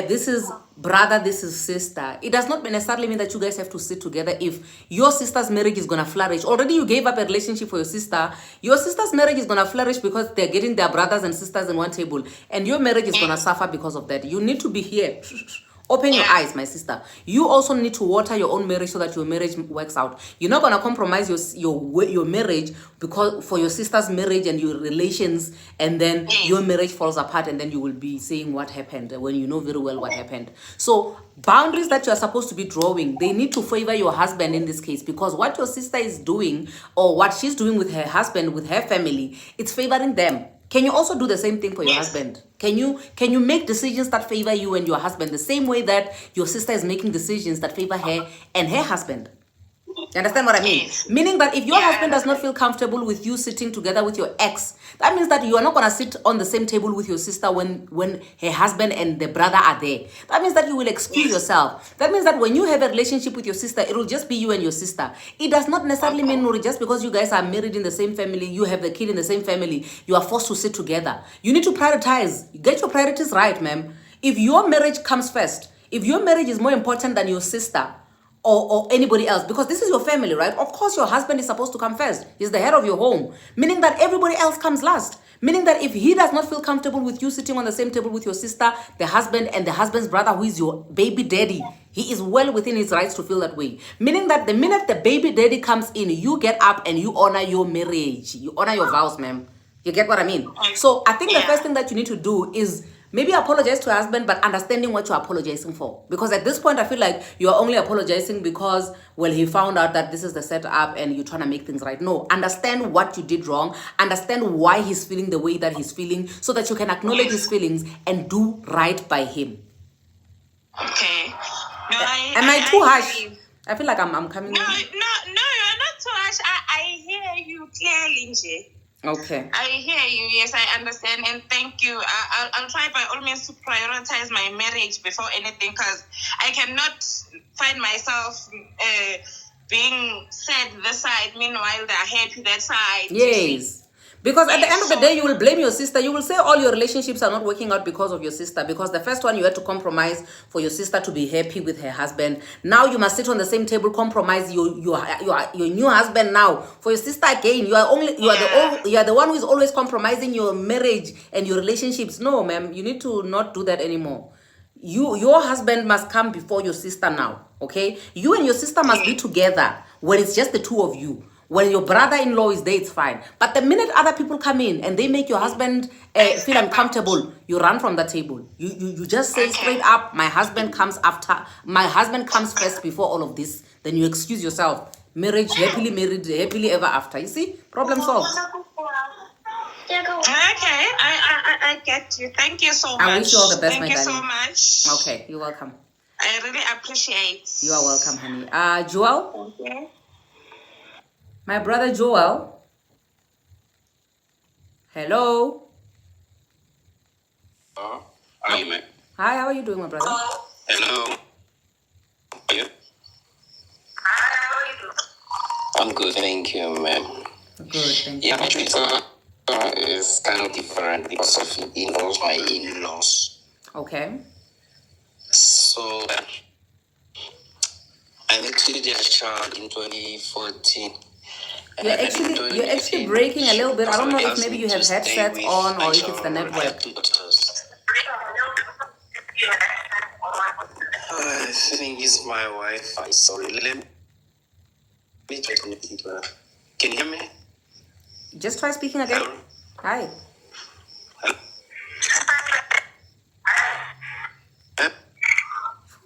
this is brother, this is sister, it does not necessarily mean that you guys have to sit together if your sister's marriage is going to flourish. Already you gave up a relationship for your sister's marriage is going to flourish because they're getting their brothers and sisters in one table, and your marriage is going to suffer because of that. You need to be here. Open your eyes, my sister. You also need to water your own marriage so that your marriage works out. You're not gonna compromise your marriage because for your sister's marriage and your relations, and then your marriage falls apart, and then you will be saying what happened when you know very well what happened. So boundaries that you are supposed to be drawing, they need to favor your husband in this case, because what your sister is doing or what she's doing with her husband, with her family, it's favoring them. Can you also do the same thing for your husband? Can you make decisions that favor you and your husband the same way that your sister is making decisions that favor her and her husband? You understand what I mean? Meaning that if your husband does not feel comfortable with you sitting together with your ex, that means that you are not going to sit on the same table with your sister when her husband and the brother are there. That means that you will excuse yourself. That means that when you have a relationship with your sister, it will just be you and your sister. It does not necessarily mean, Nuri, just because you guys are married in the same family, you have the kid in the same family, you are forced to sit together. You need to prioritize. Get your priorities right, ma'am. If your marriage comes first, if your marriage is more important than your sister, or anybody else, because this is your family, right? Of course, your husband is supposed to come first. He's the head of your home, meaning that everybody else comes last. Meaning that if he does not feel comfortable with you sitting on the same table with your sister, the husband, and the husband's brother, who is your baby daddy, he is well within his rights to feel that way. Meaning that the minute the baby daddy comes in, you get up and you honor your marriage. You honor your vows, ma'am. You get what I mean? So I think the first thing that you need to do is maybe apologize to your husband, but understanding what you're apologizing for. Because at this point, I feel like you're only apologizing because, well, he found out that this is the setup and you're trying to make things right. No, understand what you did wrong. Understand why he's feeling the way that he's feeling so that you can acknowledge his feelings and do right by him. Okay. No, Am I too harsh? I feel like I'm coming. No, you're not too harsh. I hear you clearly, Nje. Okay. I hear you. Yes, I understand, and thank you. I'll try by all means to prioritize my marriage before anything, because I cannot find myself being sad this side. Meanwhile, they're happy that side. Yes. Because at the end of the day, you will blame your sister. You will say all your relationships are not working out because of your sister. Because the first one, you had to compromise for your sister to be happy with her husband. Now you must sit on the same table, compromise your new husband now for your sister again. You are the one who is always compromising your marriage and your relationships. No, ma'am, you need to not do that anymore. Your husband must come before your sister now. Okay, you and your sister must be together when it's just the two of you. When your brother-in-law is there, it's fine. But the minute other people come in and they make your husband feel uncomfortable, you run from the table. You just say straight up, my husband comes first before all of this. Then you excuse yourself. Marriage, happily married, happily ever after. You see? Problem solved. Okay, I get you. Thank you so much. I wish you all the best, my darling. darling. Thank you so much. Okay, you're welcome. I really appreciate. You are welcome, honey. Joel? Okay. My brother Joel. Hello. Hi, man. Hi, how are you doing, my brother? Hello. How are you? I'm good, thank you, ma'am. Good, thank you. Yeah, my choice is kind of different because of it involves my in-laws. Okay. So, I actually had a child in 2014. You're actually breaking a little bit. I don't know if maybe you have headsets on or if it's the network. I think it's my Wi-Fi. Sorry, let me try to connect it. Can you hear me? Just try speaking again. Hello? Hi.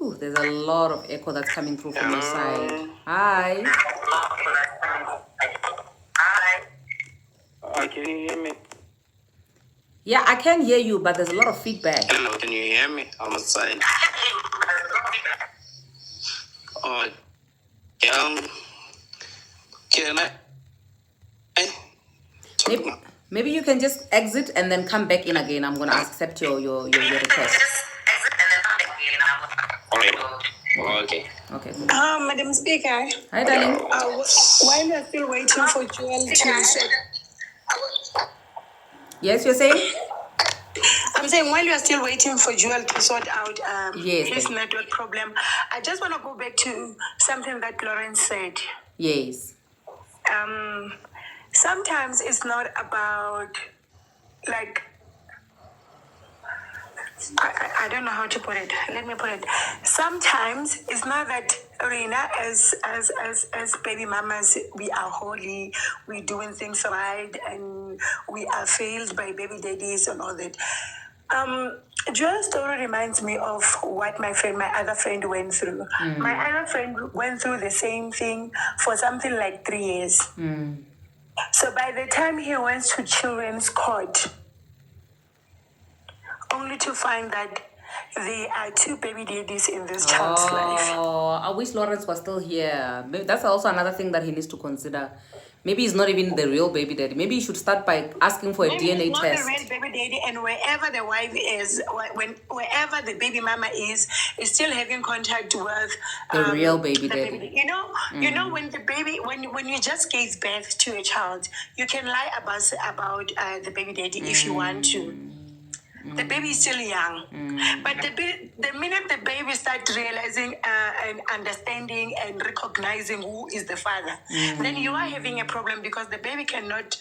Ooh, there's a lot of echo that's coming through from your side. Hi. Can you hear me? Yeah, I can hear you, but there's a lot of feedback. Hello, can you hear me? I'm outside. Oh, can I? Maybe you can just exit and then come back in again. I'm gonna accept your request. Okay. Okay. Madam Speaker, Hi, darling. while we are still waiting for Joel to say, Yes, you're saying? I'm saying while you are still waiting for Joel to sort out Yes, his babe. network problem, I just want to go back to something that Lawrence said. Yes. Sometimes it's not about like I don't know how to put it. Let me put it. Sometimes it's not that Rina, as baby mamas, we are holy, we're doing things right, and we are failed by baby daddies and all that. Joel's story reminds me of what my other friend went through. My other friend went through the same thing for something like 3 years. So by the time he went to children's court, only to find that there are 2 baby daddies in this child's life. Oh, I wish Lawrence was still here. Maybe that's also another thing that he needs to consider. Maybe he's not even the real baby daddy. Maybe he should start by asking for a Maybe DNA it's not test. the real baby daddy, and wherever the wife is, wherever the baby mama is still having contact with The real baby daddy. You know, when the baby, when you just gave birth to a child, you can lie about the baby daddy if you want to. The baby is still young, but the minute the baby starts realizing and understanding and recognizing who is the father, then you are having a problem because the baby cannot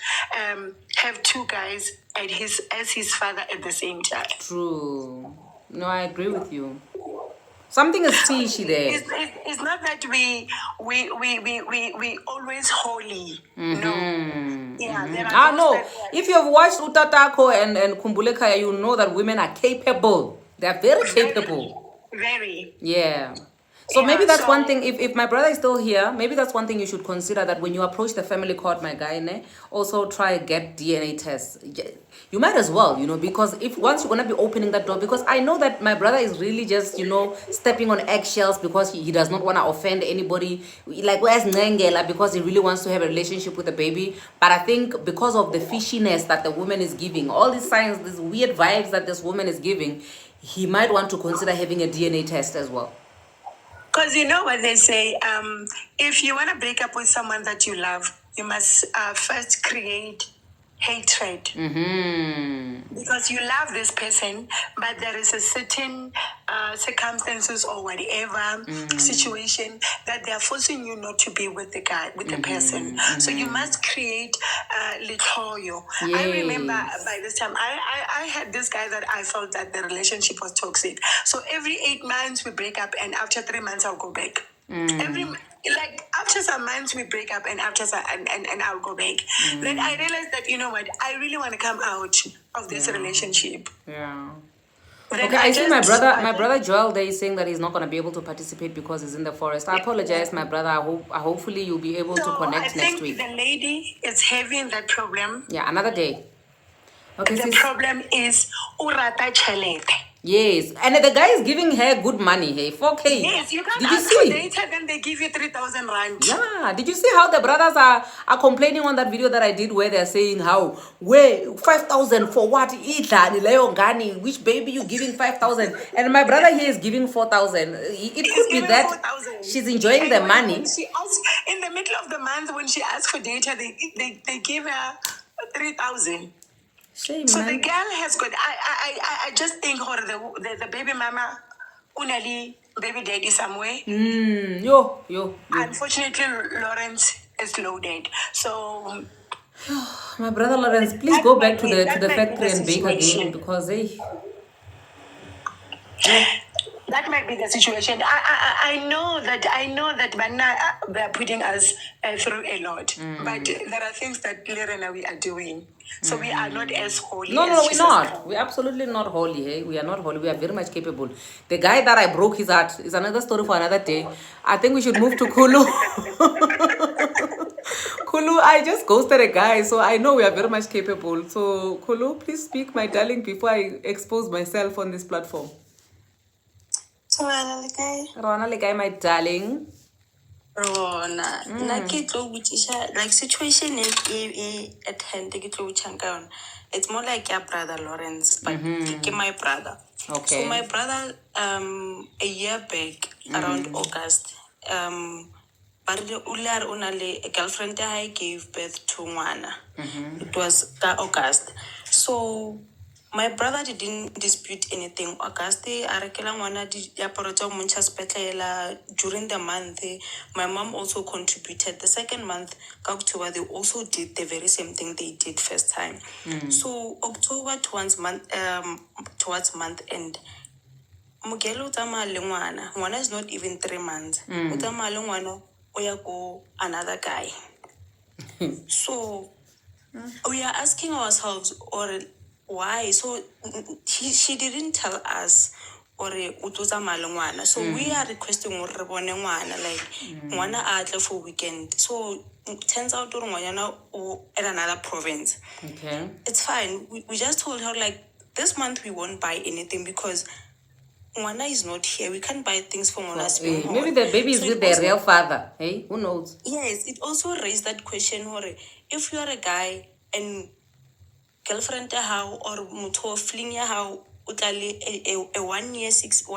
have 2 guys as his father at the same time. True. No, I agree with you. Something is fishy there. It's not that we always holy. No. Yeah, there are No. those If you have watched Utatako and Kumbule Kaya, you know that women are capable. They are very capable. Very. Yeah. So maybe that's one thing. If my brother is still here, maybe that's one thing you should consider, that when you approach the family court, my guy, also try get DNA tests. You might as well, because if once you're gonna be opening that door, because I know that my brother is really just, stepping on eggshells because he does not want to offend anybody. Like, where's Ngengela? Because he really wants to have a relationship with the baby. But I think because of the fishiness that the woman is giving, all these signs, these weird vibes that this woman is giving, he might want to consider having a DNA test as well. Because you know what they say, if you want to break up with someone that you love, you must first create hatred. Because you love this person, but there is a certain circumstances or whatever situation that they are forcing you not to be with the guy, with the person. So you must create litoyo. I remember by this time, I had this guy that I felt that the relationship was toxic. So every 8 months we break up, and after 3 months I'll go back. After some months we break up, and after and I'll go back. Then I realized that, you know what, I really want to come out of this relationship. Yeah. Then Okay, I see my brother Joel there is saying that he's not going to be able to participate because he's in the forest. I apologize, my brother. Hopefully you'll be able to connect next week. The lady is having that problem. Yeah, another day. Okay, the problem is urata chelete. Yes, and the guy is giving her good money, hey, 4K. Yes, you can't Did you ask for see? data, then they give you 3,000 rand. Yeah, did you see how the brothers are complaining on that video that I did where they're saying how, where 5,000 for what? Which baby you giving 5,000? And my brother here is giving 4,000. It She's could be giving that 4,000. she's enjoying And the when money. she asks, in the middle of the month, when she asks for data, they give her 3,000. Shame, So the man. girl has got. I just think her the baby mama, unali baby daddy somewhere. Yo. Unfortunately, Lawrence is loaded. So My brother Lawrence, please go back to the that might be factory the and bake again situation. because That might be the situation. I know that Banna, they're putting us through a lot, but there are things that Lirena we are doing. So we are not as holy No, as we're Jesus not. Christ. We're absolutely not holy. Hey? We are not holy. We are very much capable. The guy that I broke his heart is another story for another day. I think we should move to Kulu. Kulu, I just ghosted a guy, so I know we are very much capable. So, Kulu, please speak, my darling, before I expose myself on this platform. Rona le guy, my darling. Rona nna ke tlo botsisha like situation at hand ke tlo botsang ka yona. It's more like your brother Lawrence, but ke my brother. Okay. So my brother a year back around August but ular unale a girlfriend I gave birth to ngwana. It was August. So my brother didn't dispute anything. August, during the month, my mom also contributed. The second month, October, they also did the very same thing they did first time. So October towards month end, Mugelo utama le ngwana. Ngwana is not even 3 months. Utama le ngwana oya go another guy. So we are asking ourselves, or why? So she didn't tell us, or utuza malungwana. So we are requesting or like ngwana atle for weekend. So turns out ngwana at another province. Okay. It's fine. We just told her like this month we won't buy anything because Ngwana is not here. We can't buy things for Ngwana's home. Maybe the baby is with their real father. Hey, who knows? Yes, it also raised that question, if you are a guy and girlfriend how or muto fling how utali a 1 year 6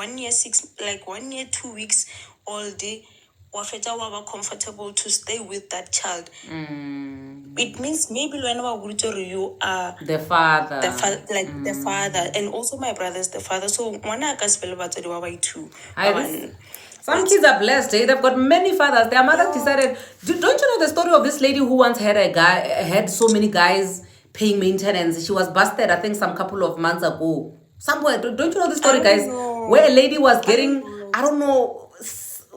like 1 year 2 weeks all day wafeta waba comfortable to stay with that child. It means maybe whenever you are The father. the father, and also my brother's the father. So one can spell about too. Some kids are blessed, eh? They've got many fathers. Their mother decided. Don't you know the story of this lady who once had so many guys paying maintenance? She was busted, I think, some couple of months ago. Somewhere, don't you know the story, guys? Where a lady was getting, I don't know,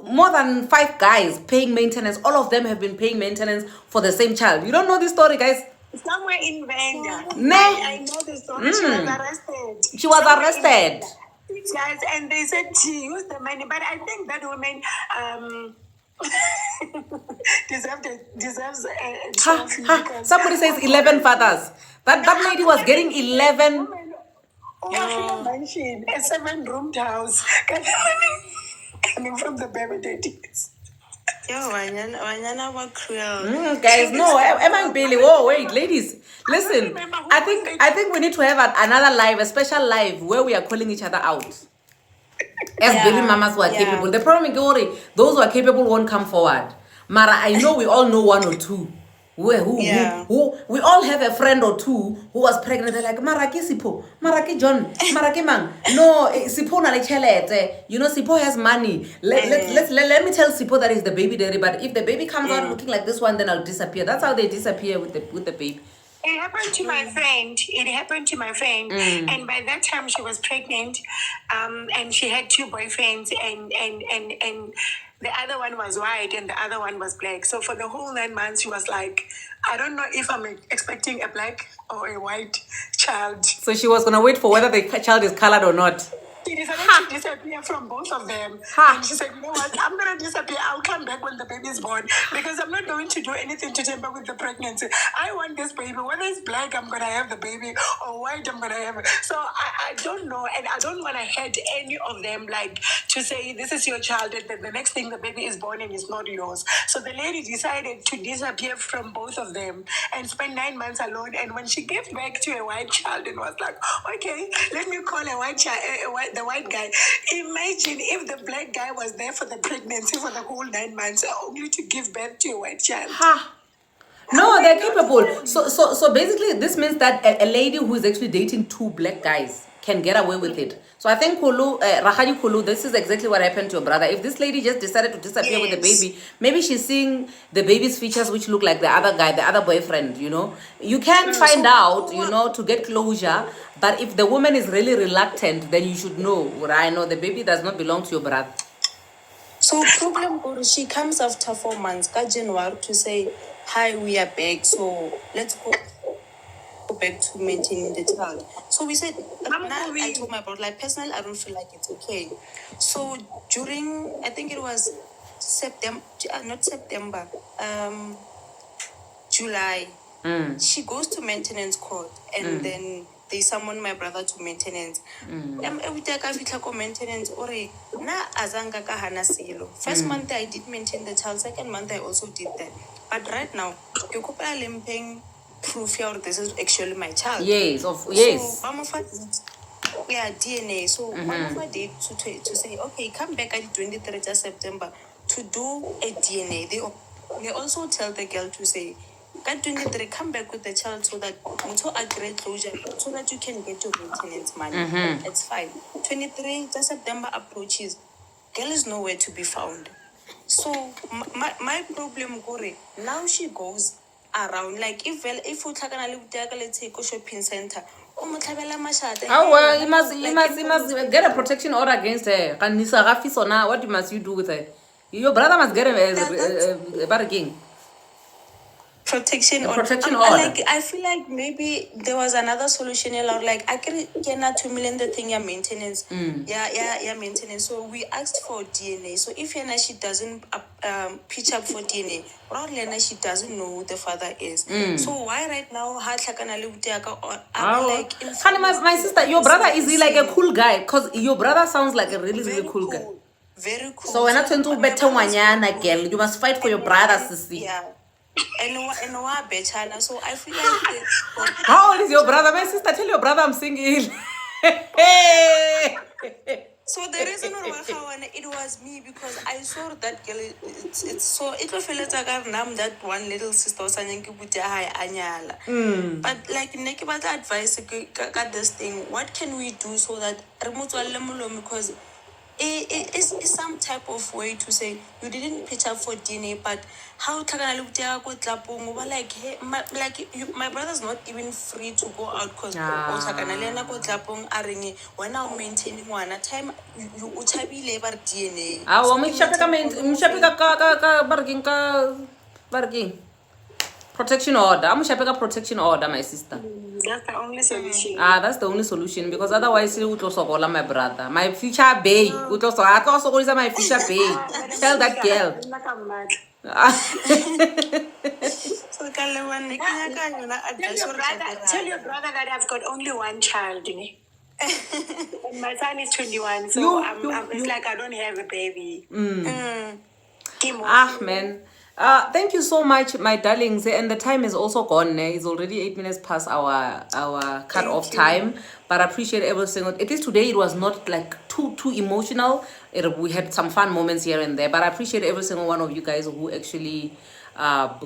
more than 5 guys paying maintenance. All of them have been paying maintenance for the same child. You don't know this story, guys? Somewhere in Venda. No. I know the story. She was arrested. She was arrested. Guys, and they said she used the money, but I think that woman deserves a trophy. Somebody says 11 fathers. That lady was getting 11. Mansion, a 7-room house coming from the baby daddies. Wanyana were cruel. Guys, no, am I Bailey? Whoa, wait, ladies, listen. I think we need to have another live, a special live where we are calling each other out as baby mamas who are capable. The problem is, those who are capable won't come forward. Mara, I know we all know 1 or 2. Who we all have a friend or 2 who was pregnant. They're like, Maraki Sipo, Maraki John, Maraki Mang. No, Sipo na lechelete. You know, Sipo has money. Let me tell Sipo that is the baby daddy. But if the baby comes out looking like this one, then I'll disappear. That's how they disappear with the baby. It happened to my friend. And by that time she was pregnant, and she had 2 boyfriends, and the other one was white and the other one was black. So for the whole 9 months, she was like, I don't know if I'm expecting a black or a white child. So she was gonna wait for whether the child is colored or not. She decided to disappear from both of them. And she said, you know what, I'm going to disappear. I'll come back when the baby is born because I'm not going to do anything to tamper with the pregnancy. I want this baby. Whether it's black, I'm going to have the baby, or white, I'm going to have it. So I don't know. And I don't want to hurt any of them, like to say, this is your child, and then the next thing the baby is born and it's not yours. So the lady decided to disappear from both of them and spend 9 months alone. And when she gave back to a white child and was like, okay, let me call a white child, the white guy. Imagine if the black guy was there for the pregnancy for the whole 9 months, only to give birth to a white child. No, they're capable. So basically, this means that a lady who is actually dating 2 black guys can get away with it. So I think Kulu, Rahadi Kulu, this is exactly what happened to your brother. If this lady just decided to disappear with the baby, maybe she's seeing the baby's features which look like the other guy, the other boyfriend, you know. You can find out, you know, to get closure. But if the woman is really reluctant, then you should know, I know the baby does not belong to your brother. So problem or she comes after 4 months, January, to say, hi, we are back, so let's go back to maintaining the child. So we said, I told my brother, like, personally, I don't feel like it's okay. So during, I think it was July, she goes to maintenance court, and then they summon my brother to maintenance. Every day I feel maintenance or na azanga ka hana silo. First month I did maintain the child, second month I also did that. But right now, you could limping proof here this is actually my child. Yes, So DNA. So one of date to say, okay, come back at the 23rd of September to do a DNA. They also tell the girl to say, God 23, come back with the child so that until I create closure, so that you can get your maintenance money. It's fine. 23 September approaches, girl is nowhere to be found. So my problem, Gore, now she goes around, like if you let's say go shopping center. You must get a protection order against her. What must you do with her? Your brother must get a bargain. Protection order. Like, I feel like maybe there was another solution. Like I can get not 2 million the thing maintenance. Yeah, maintenance. So we asked for DNA. So if she doesn't pitch up for DNA, or she doesn't know who the father is. So why right now my sister, your brother is he like a cool guy? Because your brother sounds like a really, really cool guy. Very cool. So when I turn to better one, girl, you must fight for your brother, sissy. Yeah. And better. So I feel like how old is your brother? My sister, tell your brother I'm singing. So the reason why it was me because I saw that girl. It's so it was feel like that one little sister was anyala. But like nekibata advice got this thing. What can we do so that because it's some type of way to say you didn't pitch up for DNA, but how like hey, my brother's not even free to go out because when I'm maintaining one time you labor DNA. Protection order. I'm a protection order, my sister. That's the only solution. That's the only solution because otherwise you would also call my brother. My future babe. I also call my future babe. Tell that girl. Tell your brother that I've got only one child. And my son is 21, so it's like I don't have a baby. Man. Thank you so much, my darlings. And the time is also gone. It's already 8 minutes past our cut-off time. But I appreciate every single. At least today it was not like too emotional. We had some fun moments here and there. But I appreciate every single one of you guys who actually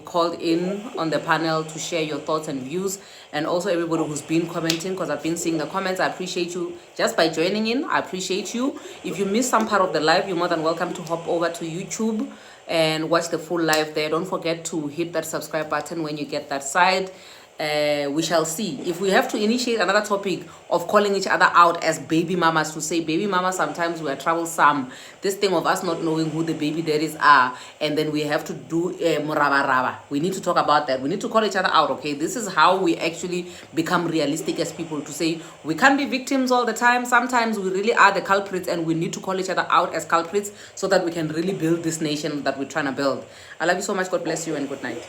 called in on the panel to share your thoughts and views, and also everybody who's been commenting, because I've been seeing the comments. I appreciate you just by joining in. I appreciate you. If you missed some part of the live, you're more than welcome to hop over to YouTube and watch the full live there. Don't forget to hit that subscribe button when you get that side. we shall see. If we have to initiate another topic of calling each other out as baby mamas, to say baby mamas, sometimes we are troublesome, this thing of us not knowing who the baby daddies are, and then we have to do muraba raba. We need to talk about that. We need to call each other out, okay? This is how we actually become realistic as people, to say we can't be victims all the time. Sometimes we really are the culprits, and we need to call each other out as culprits so that we can really build this nation that we're trying to build. I love you so much. God bless you and good night.